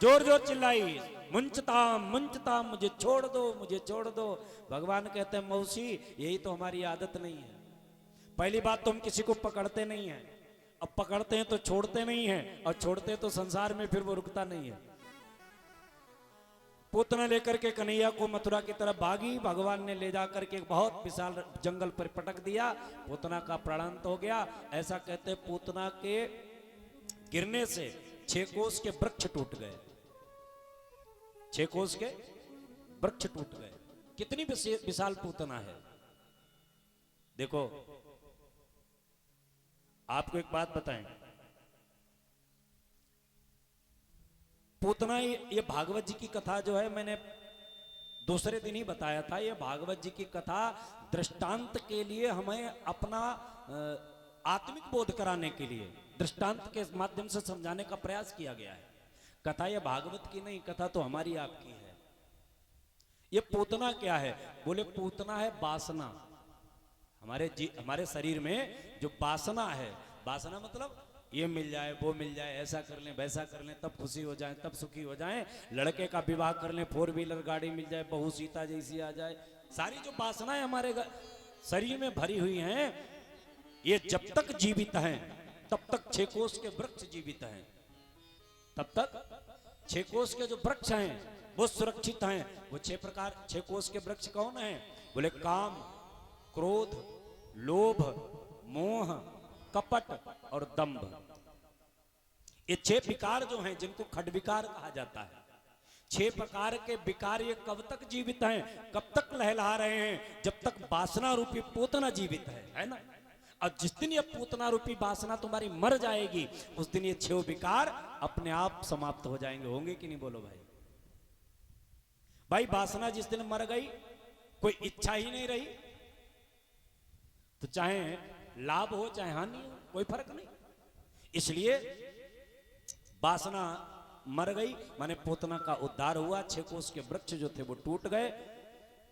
जोर जोर चिल्लाई, मुंचता मुझे छोड़ दो, मुझे छोड़ दो। भगवान कहते हैं मौसी यही तो हमारी आदत नहीं है। पहली बात तो हम किसी को पकड़ते नहीं हैं, अब पकड़ते हैं तो छोड़ते नहीं हैं और छोड़ते तो संसार में फिर वो रुकता नहीं है। पूतना लेकर के कन्हैया को मथुरा की तरफ भागी। भगवान ने ले जाकर के एक बहुत विशाल जंगल पर पटक दिया। पूतना का प्राणांत हो गया। ऐसा कहते पूतना के गिरने से 6 कोस के वृक्ष टूट गए। 6 कोस के वृक्ष टूट गए। कितनी विशाल पूतना है। देखो आपको एक बात बताएं, पूतना ये भागवत जी की कथा जो है मैंने दूसरे दिन ही बताया था। ये भागवत जी की कथा दृष्टांत के लिए हमें अपना आत्मिक बोध कराने के लिए दृष्टांत के माध्यम से समझाने का प्रयास किया गया है। कथा ये भागवत की नहीं, कथा तो हमारी आपकी है। ये पूतना क्या है? बोले पूतना है वासना, हमारे शरीर में जो वासना है, वासना मतलब ये मिल जाए, वो मिल जाए, ऐसा कर लें, वैसा कर लें, तब खुशी हो जाए, तब सुखी हो जाए, लड़के का विवाह कर लें, 4 व्हीलर गाड़ी मिल जाए, बहू सीता जैसी आ जाए, सारी जो वासनाएं हमारे शरीर में भरी हुई हैं, ये जब तक जीवित हैं तब तक 6 कोस के वृक्ष जीवित हैं, तब तक 6 कोस के जो वृक्ष हैं वो सुरक्षित हैं। वो 6 कोस के वृक्ष कौन है? बोले काम, क्रोध, लोभ, मोह, कपट और दंभ। ये 6 विकार जो हैं, जिनको खड विकार कहा जाता है, 6 प्रकार के विकार ये कब तक जीवित हैं, कब तक लहला रहे हैं? जब तक वासना रूपी पूतना जीवित है ना। और जिस दिन ये पूतना रूपी वासना तुम्हारी मर जाएगी, उस दिन ये 6 विकार अपने आप समाप्त हो जाएंगे। होंगे कि नहीं? बोलो भाई। भाई वासना जिस दिन मर गई, कोई इच्छा ही नहीं रही, तो चाहे लाभ हो चाहे हानि हो, कोई फर्क नहीं। इसलिए वासना मर गई, माने पूतना का उद्धार हुआ। 6 कोस के वृक्ष जो थे वो टूट गए।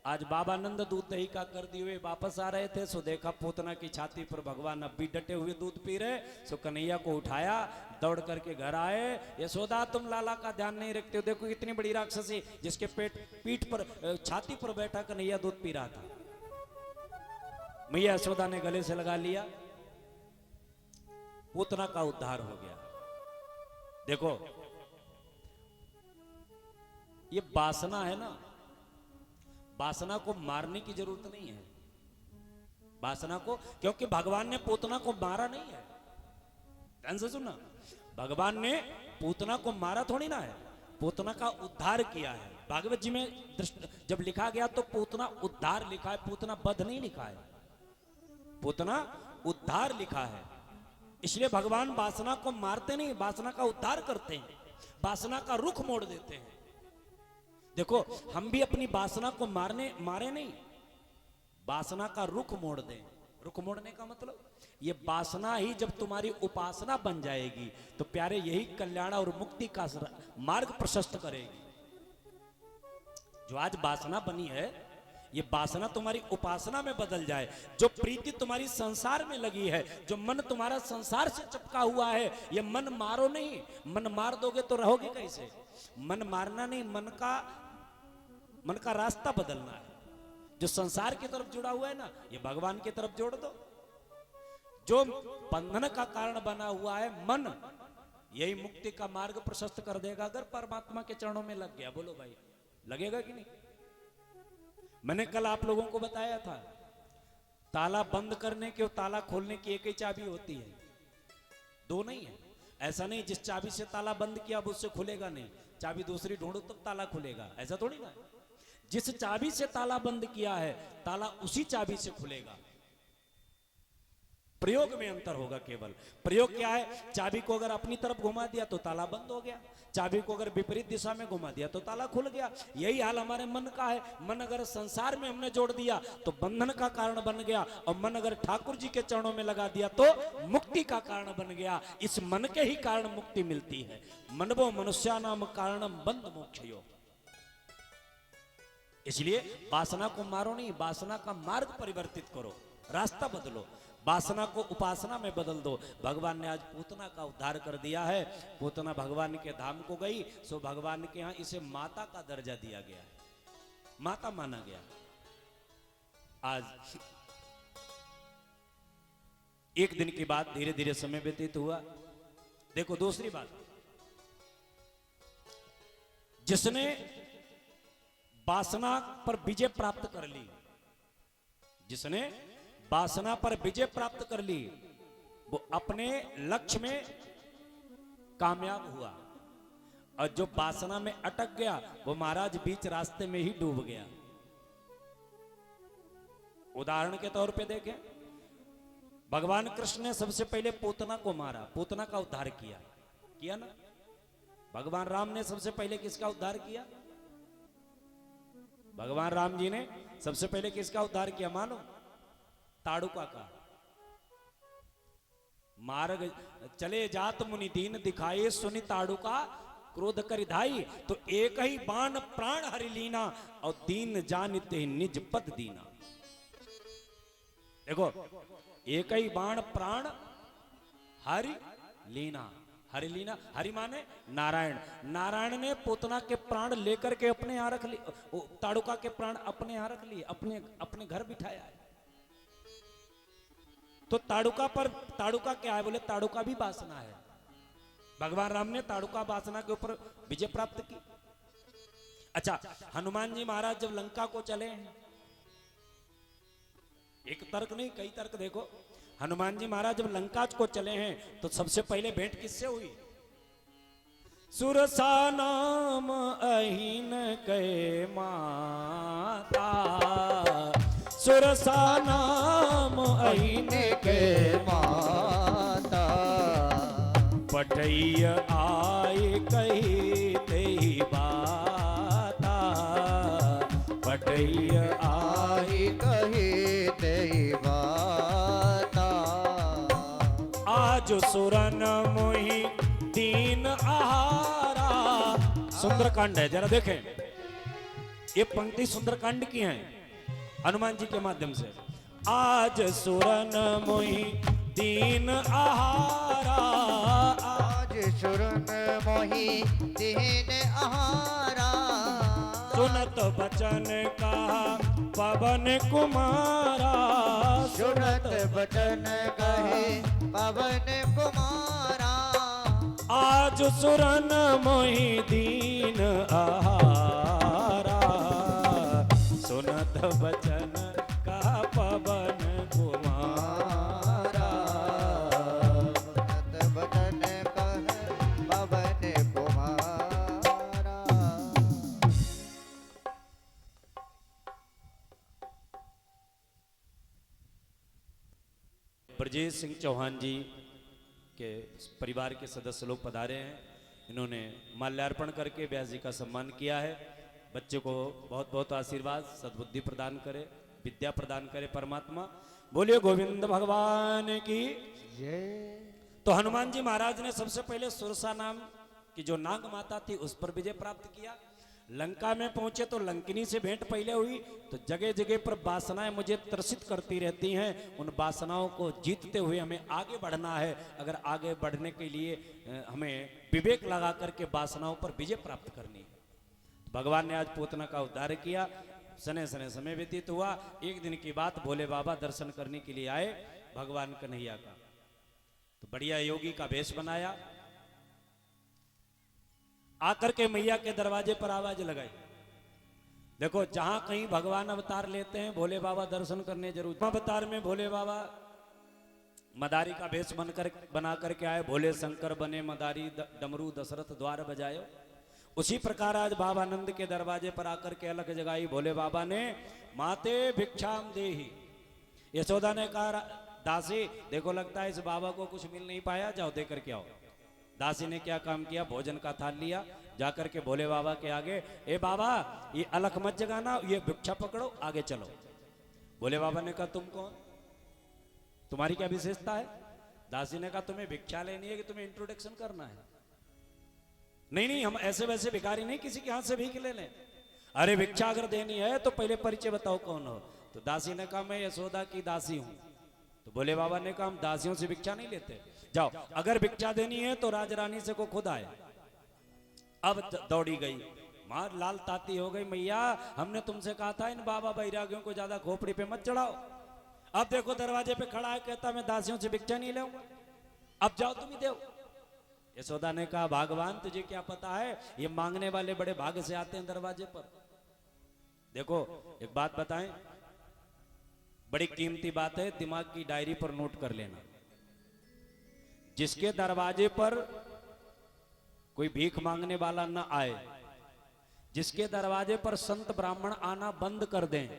आज बाबा नंद दूध दही का कर दिए हुए वापस आ रहे थे, सो देखा पूतना की छाती पर भगवान अब भी डटे हुए दूध पी रहे। सो कन्हैया को उठाया, दौड़ करके घर आए। यशोदा तुम लाला का ध्यान नहीं रखते हो, देखो इतनी बड़ी राक्षसी जिसके पीठ पर छाती पर बैठा कन्हैया दूध पी रहा था। मैया यशोदा ने गले से लगा लिया, पूतना का उद्धार हो गया। देखो ये वासना है ना, वासना को मारने की जरूरत नहीं है। वासना को, क्योंकि भगवान ने पूतना को मारा नहीं है। ध्यान से सुनना, भगवान ने पूतना को मारा थोड़ी ना है, पूतना का उद्धार किया है। भागवत जी में जब लिखा गया तो पूतना उद्धार लिखा है, पूतना वध नहीं लिखा है, पूतना उद्धार लिखा है। इसलिए भगवान वासना को मारते नहीं, वासना का उद्धार करते हैं, वासना का रुख मोड़ देते हैं। देखो हम भी अपनी वासना को मारे नहीं, वासना का रुख मोड़ दें। रुख मोड़ने का मतलब, ये वासना ही जब तुम्हारी उपासना बन जाएगी तो प्यारे यही कल्याण और मुक्ति का मार्ग प्रशस्त करेगी। जो आज वासना बनी है, ये वासना तुम्हारी उपासना में बदल जाए। जो प्रीति तुम्हारी संसार में लगी है, जो मन तुम्हारा संसार से चिपका हुआ है, ये मन मारो नहीं। मन मार दोगे तो रहोगे कैसे? मन मारना नहीं, मन का रास्ता बदलना है। जो संसार की तरफ जुड़ा हुआ है ना, ये भगवान की तरफ जोड़ दो। जो बंधन का कारण बना हुआ है मन, यही मुक्ति का मार्ग प्रशस्त कर देगा अगर परमात्मा के चरणों में लग गया। बोलो भाई, लगेगा कि नहीं? मैंने कल आप लोगों को बताया था, ताला बंद करने की और ताला खोलने की एक ही चाबी होती है, 2 नहीं है। ऐसा नहीं जिस चाबी से ताला बंद किया अब उससे खुलेगा नहीं, चाबी दूसरी ढूंढो तब ताला खुलेगा, ऐसा थोड़ी ना। जिस चाबी से ताला बंद किया है, ताला उसी चाबी से खुलेगा। प्रयोग में अंतर होगा केवल। प्रयोग क्या है? चाबी को अगर अपनी तरफ घुमा दिया तो ताला बंद हो गया, चाबी को अगर विपरीत दिशा में घुमा दिया तो ताला खुल गया। यही हाल हमारे मन का है। मन अगर संसार में हमने जोड़ दिया तो बंधन का कारण बन गया, और मन अगर ठाकुर जी के चरणों में लगा दिया तो मुक्ति का कारण बन गया। इस मन के ही कारण मुक्ति मिलती है। मनवो मनुष्यानाम कारणम बंध मोक्षयो। इसलिए वासना को मारो नहीं, वासना का मार्ग परिवर्तित करो, रास्ता बदलो, वासना को उपासना में बदल दो। भगवान ने आज पूतना का उद्धार कर दिया है। पूतना भगवान के धाम को गई, सो भगवान के यहां इसे माता का दर्जा दिया गया है, माता माना गया। आज एक दिन की बात, धीरे धीरे समय व्यतीत हुआ। देखो दूसरी बात, जिसने वासना पर विजय प्राप्त कर ली, जिसने वासना पर विजय प्राप्त कर ली, वो अपने लक्ष्य में कामयाब हुआ। और जो वासना में अटक गया, वो महाराज बीच रास्ते में ही डूब गया। उदाहरण के तौर पे देखें, भगवान कृष्ण ने सबसे पहले पूतना को मारा, पूतना का उद्धार किया ना। भगवान राम ने सबसे पहले किसका उद्धार किया? भगवान राम जी ने सबसे पहले किसका उद्धार किया? मानो ताड़ुका का। मार्ग चले जात मुनि दीन दिखाए, सुनि ताड़ुका क्रोध कर धाई। तो एक ही बाण प्राण हरि लीना, और दीन जानते निज पद दीना। देखो, एक ही बाण प्राण हरि लीना। हरि लीना, हरि माने नारायण। नारायण ने पूतना के प्राण लेकर के अपने यहाँ रख लिए, ताड़ुका के प्राण अपने यहाँ रख लिए, अपने अपने घर बिठाया है। तो ताड़ुका क्या है? बोले ताड़ुका भी वासना है। भगवान राम ने ताड़ुका वासना के ऊपर विजय प्राप्त की। अच्छा, हनुमान जी महाराज जब लंका को चले हैं, एक तर्क नहीं कई तर्क देखो, हनुमान जी महाराज जब लंका को चले हैं तो सबसे पहले भेंट किससे हुई? सुरसा नाम अहीन के माता, सुरसा नाम अहीन के माता पठैय आए कही ते बाता, पठैय आई कही तेरी बाता आज सुरन मोहि दीन आहारा। सुंदरकांड है, जरा देखें, ये पंक्ति सुंदरकांड की है हनुमान जी के माध्यम से। आज सुरन मोहि दीन आहारा, आज सुरन मोहि दीन आहारा सुनत बचन कहा पवन कुमारा, सुनत बचन कहे पवन कुमारा आज सुरन मोहि दीन आहारा, सुनत बचन का पवन कुमारा। सुनत बचन कहे पवन कुमारा। ब्रजेश सिंह चौहान जी के परिवार के सदस्य लोग पधारे हैं। इन्होंने माल्यार्पण करके व्यास जी का सम्मान किया है। बच्चे को बहुत बहुत आशीर्वाद सद्बुद्धि प्रदान करे, विद्या प्रदान करे परमात्मा। बोलिए गोविंद भगवान की। तो हनुमान जी महाराज ने सबसे पहले सुरसा नाम की जो नाग माता थी उस पर विजय प्राप्त किया। लंका में पहुंचे तो लंकिनी से भेंट पहले हुई। तो जगह जगह पर वासनाएं मुझे त्रसित करती रहती हैं, उन वासनाओं को जीतते हुए हमें आगे बढ़ना है। अगर आगे बढ़ने के लिए हमें विवेक लगा करके वासनाओं पर विजय प्राप्त करनी है। भगवान ने आज पूतना का उद्धार किया। सने सने समय व्यतीत हुआ। एक दिन की बात, भोले बाबा दर्शन करने के लिए आए भगवान कन्हैया का। तो बढ़िया योगी का वेश बनाया, आकर के मैया के दरवाजे पर आवाज लगाई। देखो, जहां कहीं भगवान अवतार लेते हैं भोले बाबा दर्शन करने जरूर। अवतार में भोले बाबा मदारी का वेश बना करके आए। भोले शंकर बने मदारी, डमरू दशरथ द्वार बजायो। उसी प्रकार आज बाबानंद के दरवाजे पर आकर के अलग जगाई भोले बाबा ने। माते भिक्षाम देही। यशोदा ने कहा, दासी देखो लगता है इस बाबा को कुछ मिल नहीं पाया, जाओ दे करके आओ। दासी ने क्या काम किया, भोजन का थाल लिया, जाकर के भोले बाबा के आगे, ए बाबा ये अलख मत जगाना, ये भिक्षा पकड़ो, आगे चलो। भोले बाबा ने कहा, तुम कौन, तुम्हारी क्या विशेषता है? दासी ने कहा, तुम्हें भिक्षा लेनी है कि तुम्हें इंट्रोडक्शन करना है? नहीं नहीं, हम ऐसे वैसे भिखारी नहीं, किसी के हाथ से भीख ले लें। अरे भिक्षा अगर देनी है तो पहले परिचय बताओ कौन हो। तो दासी ने कहा, मैं यशोदा की दासी हूं। तो भोले बाबा ने कहा, हम दासियों से भिक्षा नहीं लेते, जाओ अगर भिक्षा देनी है तो राजरानी से को खुद आए। अब दौड़ी गई, मां लाल ताती हो गई, मैया हमने तुमसे कहा था इन बाबा बैरागियों को ज्यादा खोपड़ी पे मत चढ़ाओ। अब देखो दरवाजे पे खड़ा है, कहता मैं दासियों से भिक्षा नहीं लूंगा, अब जाओ तुम ही दो। यशोदा ने कहा, भगवान तुझे क्या पता है, ये मांगने वाले बड़े भाग से आते हैं दरवाजे पर। देखो एक बात बताएं, बड़ी कीमती बात है, दिमाग की डायरी पर नोट कर लेना। जिसके दरवाजे पर कोई भीख मांगने वाला न आए, जिसके दरवाजे पर संत ब्राह्मण आना बंद कर दें,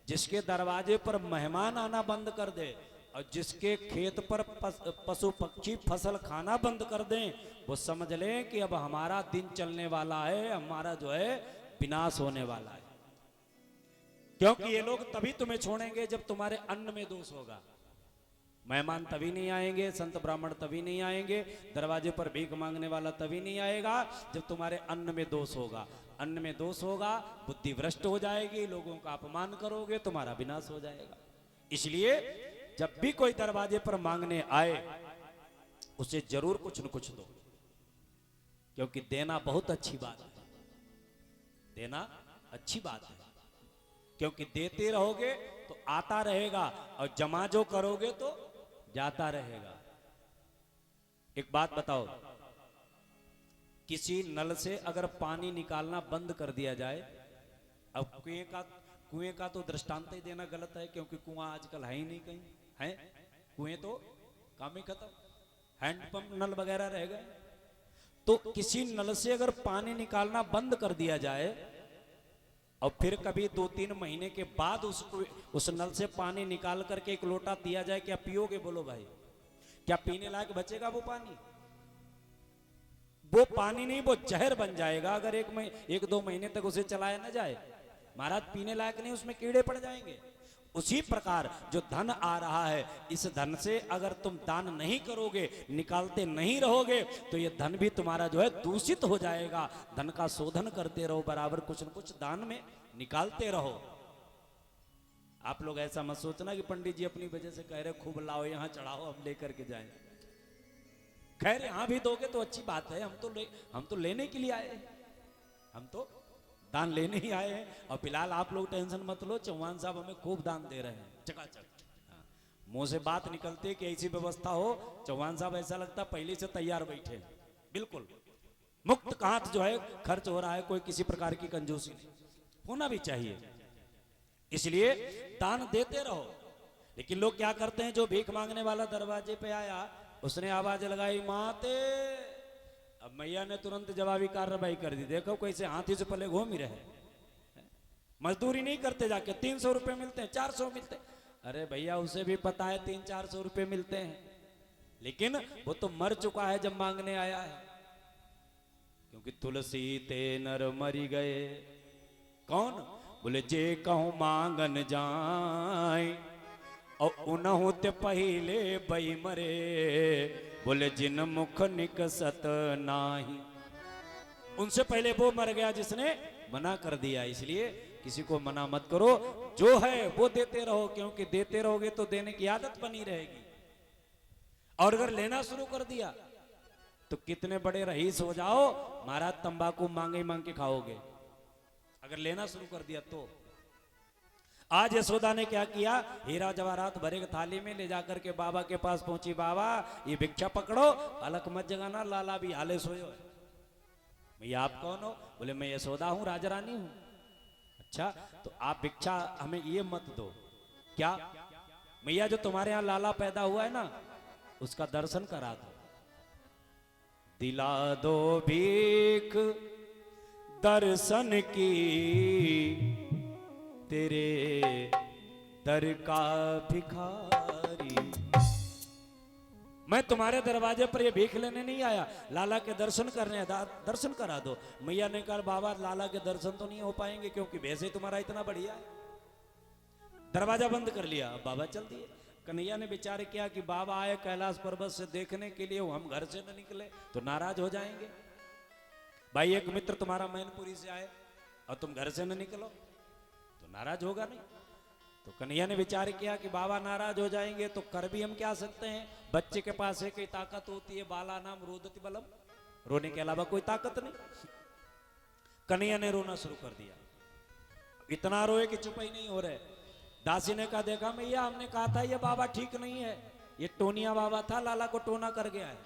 जिसके दरवाजे पर मेहमान आना बंद कर दे, और जिसके खेत पर पशु पक्षी फसल खाना बंद कर दें, वो समझ लें कि अब हमारा दिन चलने वाला है, हमारा जो है विनाश होने वाला है। क्योंकि ये लोग तभी तुम्हें छोड़ेंगे जब तुम्हारे अन्न में दोष होगा। मेहमान तभी नहीं आएंगे, संत ब्राह्मण तभी नहीं आएंगे, दरवाजे पर भीख मांगने वाला तभी नहीं आएगा जब तुम्हारे अन्न में दोष होगा। अन्न में दोष होगा, बुद्धि भ्रष्ट हो जाएगी, लोगों का अपमान करोगे, तुम्हारा विनाश हो जाएगा। इसलिए जब भी कोई दरवाजे पर मांगने आए उसे जरूर कुछ न कुछ दो, क्योंकि देना बहुत अच्छी बात है। देना अच्छी बात है, क्योंकि देते रहोगे तो आता रहेगा और जमा जो करोगे तो जाता रहेगा। एक बात बताओ, किसी नल से अगर पानी निकालना बंद कर दिया जाए, अब कुएं का तो दृष्टांत ही देना गलत है, क्योंकि कुआं आजकल है ही नहीं, कहीं है कुएं तो काम ही खत्म, हैंडपंप नल वगैरह रह गए। तो किसी नल से अगर पानी निकालना बंद कर दिया जाए और फिर कभी 2-3 महीने के बाद उस नल से पानी निकाल करके एक लोटा दिया जाए, क्या पियोगे? बोलो भाई, क्या पीने लायक बचेगा वो पानी? वो पानी नहीं, वो जहर बन जाएगा अगर 1-2 महीने तक उसे चलाया ना जाए। महाराज पीने लायक नहीं, उसमें कीड़े पड़ जाएंगे। उसी प्रकार जो धन आ रहा है, इस धन से अगर तुम दान नहीं करोगे, निकालते नहीं रहोगे, तो ये धन भी तुम्हारा जो है दूषित हो जाएगा। धन का शोधन करते रहो, बराबर कुछ न कुछ दान में निकालते रहो। आप लोग ऐसा मत सोचना कि पंडित जी अपनी वजह से कह रहे खूब लाओ, यहां चढ़ाओ, हम लेकर के जाएं। खैर यहां भी दोगे तो अच्छी बात है, हम तो लेने के लिए आए हैं, हम तो दान लेने ही आए हैं। और फिलहाल आप लोग टेंशन मत लो, चौहान साहब हमें खूब दान दे रहे हैं चकाचक। मुंह से बात निकलती कि ऐसी व्यवस्था हो, चौहान साहब ऐसा लगता पहले से तैयार बैठे, बिल्कुल मुक्त हाथ जो है खर्च हो रहा है, कोई किसी प्रकार की कंजूसी नहीं, होना भी चाहिए। इसलिए दान देते रहो। लेकिन लोग क्या करते हैं, जो भीख मांगने वाला दरवाजे पे आया, उसने आवाज लगाई माते, अब मैया ने तुरंत जवाबी कार्रवाई कर दी। देखो कैसे हाथी से पले घूम ही रहे, मजदूरी नहीं करते, जाके 300 रुपए मिलते हैं, 400 मिलते हैं। अरे भैया उसे भी पता है 300-400 रुपए मिलते हैं, लेकिन वो तो मर चुका है जब मांगने आया है। क्योंकि तुलसी ते नर मरी गए, कौन? बोले जे कहूं मांगन जाए और उनहु ते पहले बई मरे, बोले जिन मुख निकसत नाही। उनसे पहले वो मर गया जिसने मना कर दिया। इसलिए किसी को मना मत करो, जो है वो देते रहो, क्योंकि देते रहोगे तो देने की आदत बनी रहेगी। और अगर लेना शुरू कर दिया तो कितने बड़े रईस हो जाओ, महाराज तंबाकू मांगे मांग के खाओगे अगर लेना शुरू कर दिया तो। आज यशोदा ने क्या किया, हीरा जवाहरात भरे थाली में ले जाकर के बाबा के पास पहुंची। बाबा ये भिक्षा पकड़ो, अलग मत जगाना, लाला भी हाले सोयो है। भैया आप कौन हो? बोले मैं यशोदा हूं, राजा रानी हूं। अच्छा तो आप भिक्षा हमें ये मत दो, क्या? मैया जो तुम्हारे यहां लाला पैदा हुआ है ना, उसका दर्शन करा दो। दिला दो भीख दर्शन की, तेरे दर का भिखारी। मैं तुम्हारे दरवाजे पर ये भीख लेने नहीं आया, लाला के दर्शन करने, दर्शन करा दो। मैया ने कहा बाबा लाला के दर्शन तो नहीं हो पाएंगे, क्योंकि वैसे ही तुम्हारा इतना बढ़िया है। दरवाजा बंद कर लिया, बाबा चल दिए। कन्हैया ने विचार किया कि बाबा आए कैलाश पर्वत से देखने के लिए, हम घर से न निकले तो नाराज हो जाएंगे। भाई एक मित्र तुम्हारा मैनपुरी से आए और तुम घर से न निकलो तो नाराज होगा नहीं। तो कन्हैया ने विचार किया कि बाबा नाराज हो जाएंगे तो कर भी हम क्या सकते हैं, बच्चे के पास एक ही ताकत होती है, बाला नाम रोदति बलम, रोने के अलावा कोई ताकत नहीं। कन्हैया ने रोना शुरू कर दिया, इतना रोए कि चुप ही नहीं हो रहे। दासी ने कहा देखा मैया हमने कहा था ये बाबा ठीक नहीं है, ये टोनिया बाबा था, लाला को टोना कर गया है।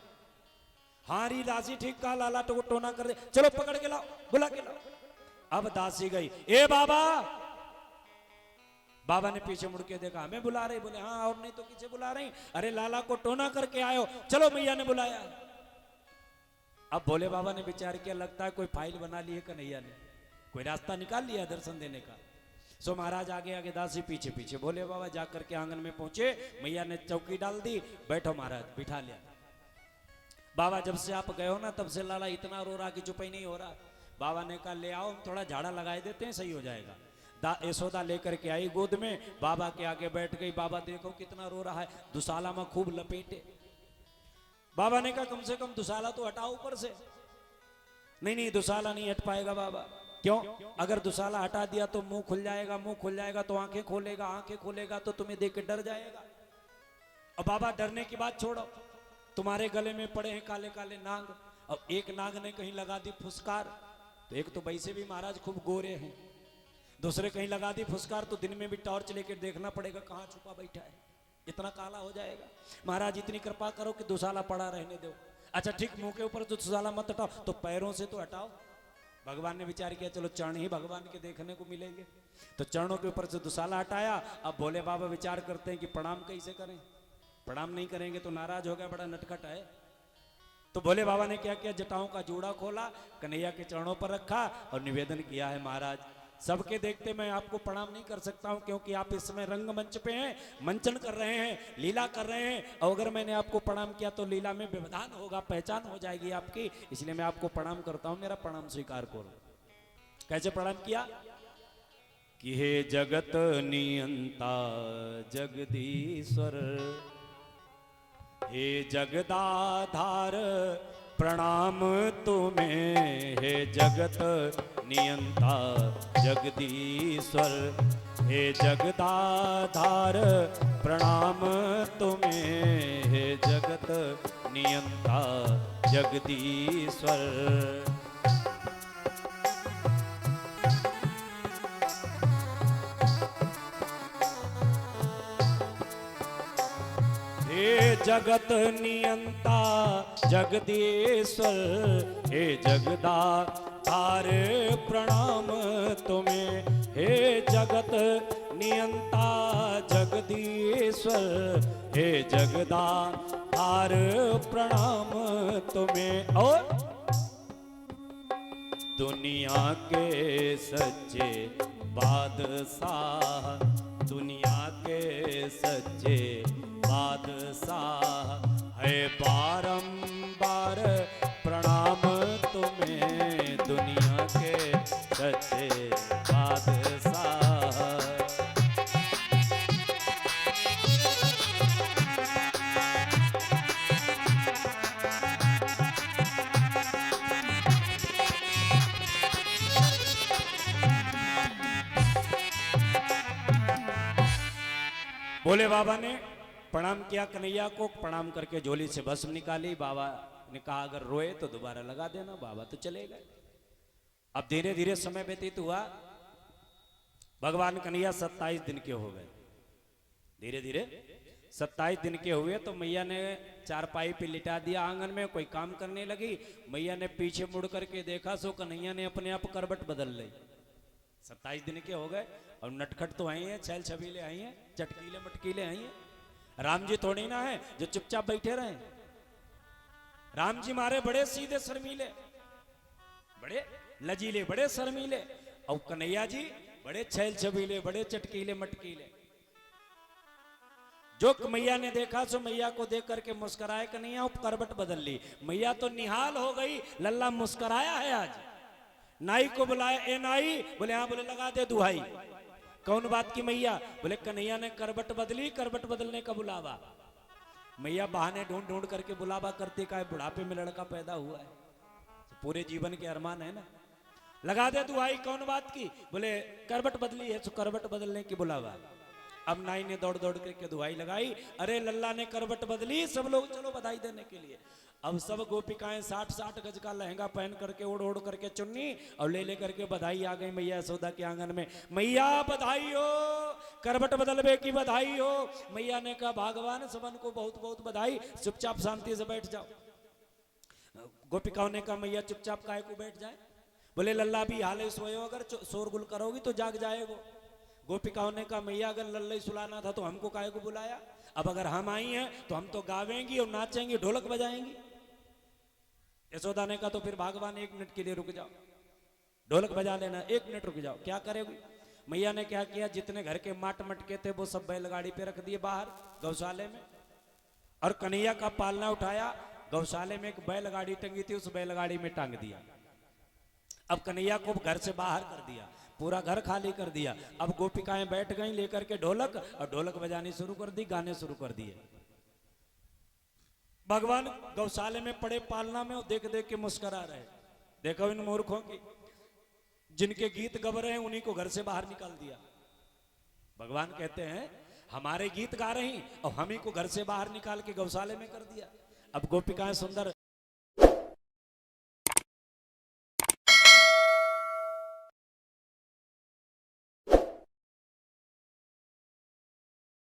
हाँ री दासी ठीक कहा, लाला तो टोना कर दे, चलो पकड़ के लाओ, बुला के लाओ। अब दासी गई, ए बाबा। बाबा ने पीछे मुड़ के देखा, हमें बुला रही? बोले हाँ और नहीं तो किसे बुला रही? अरे लाला को टोना करके आयो, चलो मैया ने बुलाया। अब भोले बाबा ने विचार किया, लगता है कोई फाइल बना ली है कन्हैया ने, कोई रास्ता निकाल लिया दर्शन देने का। सो महाराज आगे आगे, दासी पीछे पीछे। भोले बाबा जाकर के आंगन में पहुंचे, मैया ने चौकी डाल दी, बैठो महाराज, बिठा लिया। बाबा जब से आप गए हो ना तब से लाला इतना रो रहा कि चुप ही नहीं हो रहा। बाबा ने कहा ले आओ, हम थोड़ा झाड़ा लगाए देते हैं, सही हो जाएगा। यशोदा लेकर के आई गोद में, बाबा के आगे बैठ गई। बाबा देखो कितना रो रहा है, दुशाला में खूब लपेटे। बाबा ने कहा कम से कम दुशाला तो हटाओ ऊपर से। नहीं नहीं दुशाला नहीं हट पाएगा बाबा। क्यों? अगर दुशाला हटा दिया तो मुंह खुल जाएगा, मुंह खुल जाएगा तो आंखें खोलेगा, आंखें खोलेगा तो तुम्हें देख के डर जाएगा। और बाबा डरने की बात छोड़ो, तुम्हारे गले में पड़े हैं काले काले नाग, अब एक नाग ने कहीं लगा दी फुसकार, तो एक तो वैसे भी महाराज खूब गोरे हैं, दूसरे कहीं लगा दी फुसकार तो दिन में भी टॉर्च लेकर देखना पड़ेगा कहाँ छुपा बैठा है, इतना काला हो जाएगा। महाराज इतनी कृपा करो कि दुशाला पड़ा रहने दो। अच्छा ठीक, मुंह के ऊपर तो दुशाला मत हटाओ, तो पैरों से तो हटाओ। भगवान ने विचार किया चलो चरण ही भगवान के देखने को मिलेंगे, तो चरणों के ऊपर से दुशाला हटाया। अब भोले बाबा विचार करते हैं कि प्रणाम कैसे करें, प्रणाम नहीं करेंगे तो नाराज हो गया, बड़ा नटखट है। तो भोले बाबा ने क्या किया, जटाओं का जोड़ा खोला, कन्हैया के चरणों पर रखा और निवेदन किया है महाराज सबके देखते मैं आपको प्रणाम नहीं कर सकता हूं, क्योंकि आप इस समय रंगमंच पे हैं, मंचन कर रहे हैं, लीला कर रहे हैं, और अगर मैंने आपको प्रणाम किया तो लीला में व्यवधान होगा, पहचान हो जाएगी आपकी, इसलिए मैं आपको प्रणाम करता हूं, मेरा प्रणाम स्वीकार करो। कैसे प्रणाम किया कि हे जगत नियंता जगदीश्वर, हे जगदाधार प्रणाम तुम्हें, हे जगत नियंता जगदीश्वर, हे जगदाधार प्रणाम तुम्हें, हे जगत नियंता जगदीश्वर। हे जगत नियंता जगदीश्वर, हे जगदाधार प्रणाम तुम्हें, हे जगत नियंता जगदीश्वर, हे जगदाधार प्रणाम तुम्हें। और दुनिया के सच्चे बादशाह, दुनिया के सच्चे बादशाह, है बारंबार प्रणाम तुम्हें, दुनिया के सच्चे बादशाह। भोले बाबा ने प्रणाम किया कन्हैया को, प्रणाम करके झोली से भस्म निकाली। बाबा ने कहा अगर रोए तो दोबारा लगा देना। बाबा तो चले गए। अब धीरे धीरे समय व्यतीत हुआ, भगवान कन्हैया 27 दिन के हो गए। धीरे धीरे 27 दिन के हुए तो मैया ने चारपाई पे लिटा दिया आंगन में, कोई काम करने लगी। मैया ने पीछे मुड़ करके देखा, सो कन्हैया ने अपने आप करवट बदल ली। 27 दिन के हो गए और नटखट तो आई हैं, छैल छबीले आई हैं, चटकीले मटकीले आई हैं। राम जी थोड़ी ना है जो चुपचाप बैठे रहे। राम जी मारे बड़े सीधे शर्मीले, बड़े लजीले, बड़े शर्मीले, और कन्हैया जी बड़े छैल छबीले, बड़े चटकीले मटकीले। जो मैया ने देखा सो मैया को देख करके मुस्कुराए कन्हैया, करवट बदल ली। मैया तो निहाल हो गई, लल्ला मुस्कुराया है आज। नाई को बुलाया, ए नाई, बोले हाँ, बोले लगा दे दुहाई। कौन बात की मैया? बोले कन्हैया ने करवट बदली, करवट बदलने का बुलावा। मैया बहाने ढूंढ ढूंढ करके बुलावा करती का, बुढ़ापे में लड़का पैदा हुआ है, पूरे जीवन के अरमान है ना। लगा दे दुहाई, कौन बात की? बोले करवट बदली है, तो करवट बदलने की बुलावा। अब नाई ने दौड़ दौड़ करके दुहाई लगाई, अरे लल्ला ने करवट बदली, सब लोग चलो बधाई देने के लिए। अब सब गोपिकाएं 60-60 गज का लहंगा पहन करके ओढ़ ओढ़ करके चुन्नी और ले ले करके बधाई आ गई मैया यशोदा के आंगन में। मैया बधाई हो, करवट बदलवे की बधाई हो। मैया ने कहा भगवान सबन को बहुत बहुत बधाई, चुपचाप शांति से बैठ जाओ। गोपिकाओं ने कहा मैया चुपचाप काहे को बैठ जाए? बोले लल्ला भी हाले सोयो, अगर शोरगुल करोगी तो जाग जाएगो। गोपिकाओं ने कहा मैया अगर लल्ला सुलाना था तो हमको काहे को बुलाया? अब अगर हम आई हैं तो हम तो गावेंगी और नाचेंगी, ढोलक बजाएंगी। यशोदा ने कहा तो फिर भगवान 1 मिनट के लिए रुक जाओ, ढोलक बजा लेना, 1 मिनट रुक जाओ। क्या करेगी? मैया ने क्या किया, जितने घर के माट मटके थे वो सब बैलगाड़ी पे रख दिए बाहर गौशाले में, और कन्हैया का पालना उठाया। गौशाले में एक बैलगाड़ी टंगी थी, उस बैलगाड़ी में टांग दिया। अब कन्हैया को घर से बाहर कर दिया, पूरा घर खाली कर दिया। अब गोपिकाएं बैठ गईं लेकर के ढोलक, और ढोलक बजानी शुरू कर दी, गाने शुरू कर दिए। भगवान गौशाले में पड़े पालना में देख देख के मुस्कुरा रहे। देखो इन मूर्खों की, जिनके गीत गब रहे हैं उन्हीं को घर से बाहर निकाल दिया। भगवान कहते हैं हमारे गीत गा रही और हम ही को घर से बाहर निकाल के गौशाले में कर दिया। अब गोपिकाएं सुंदर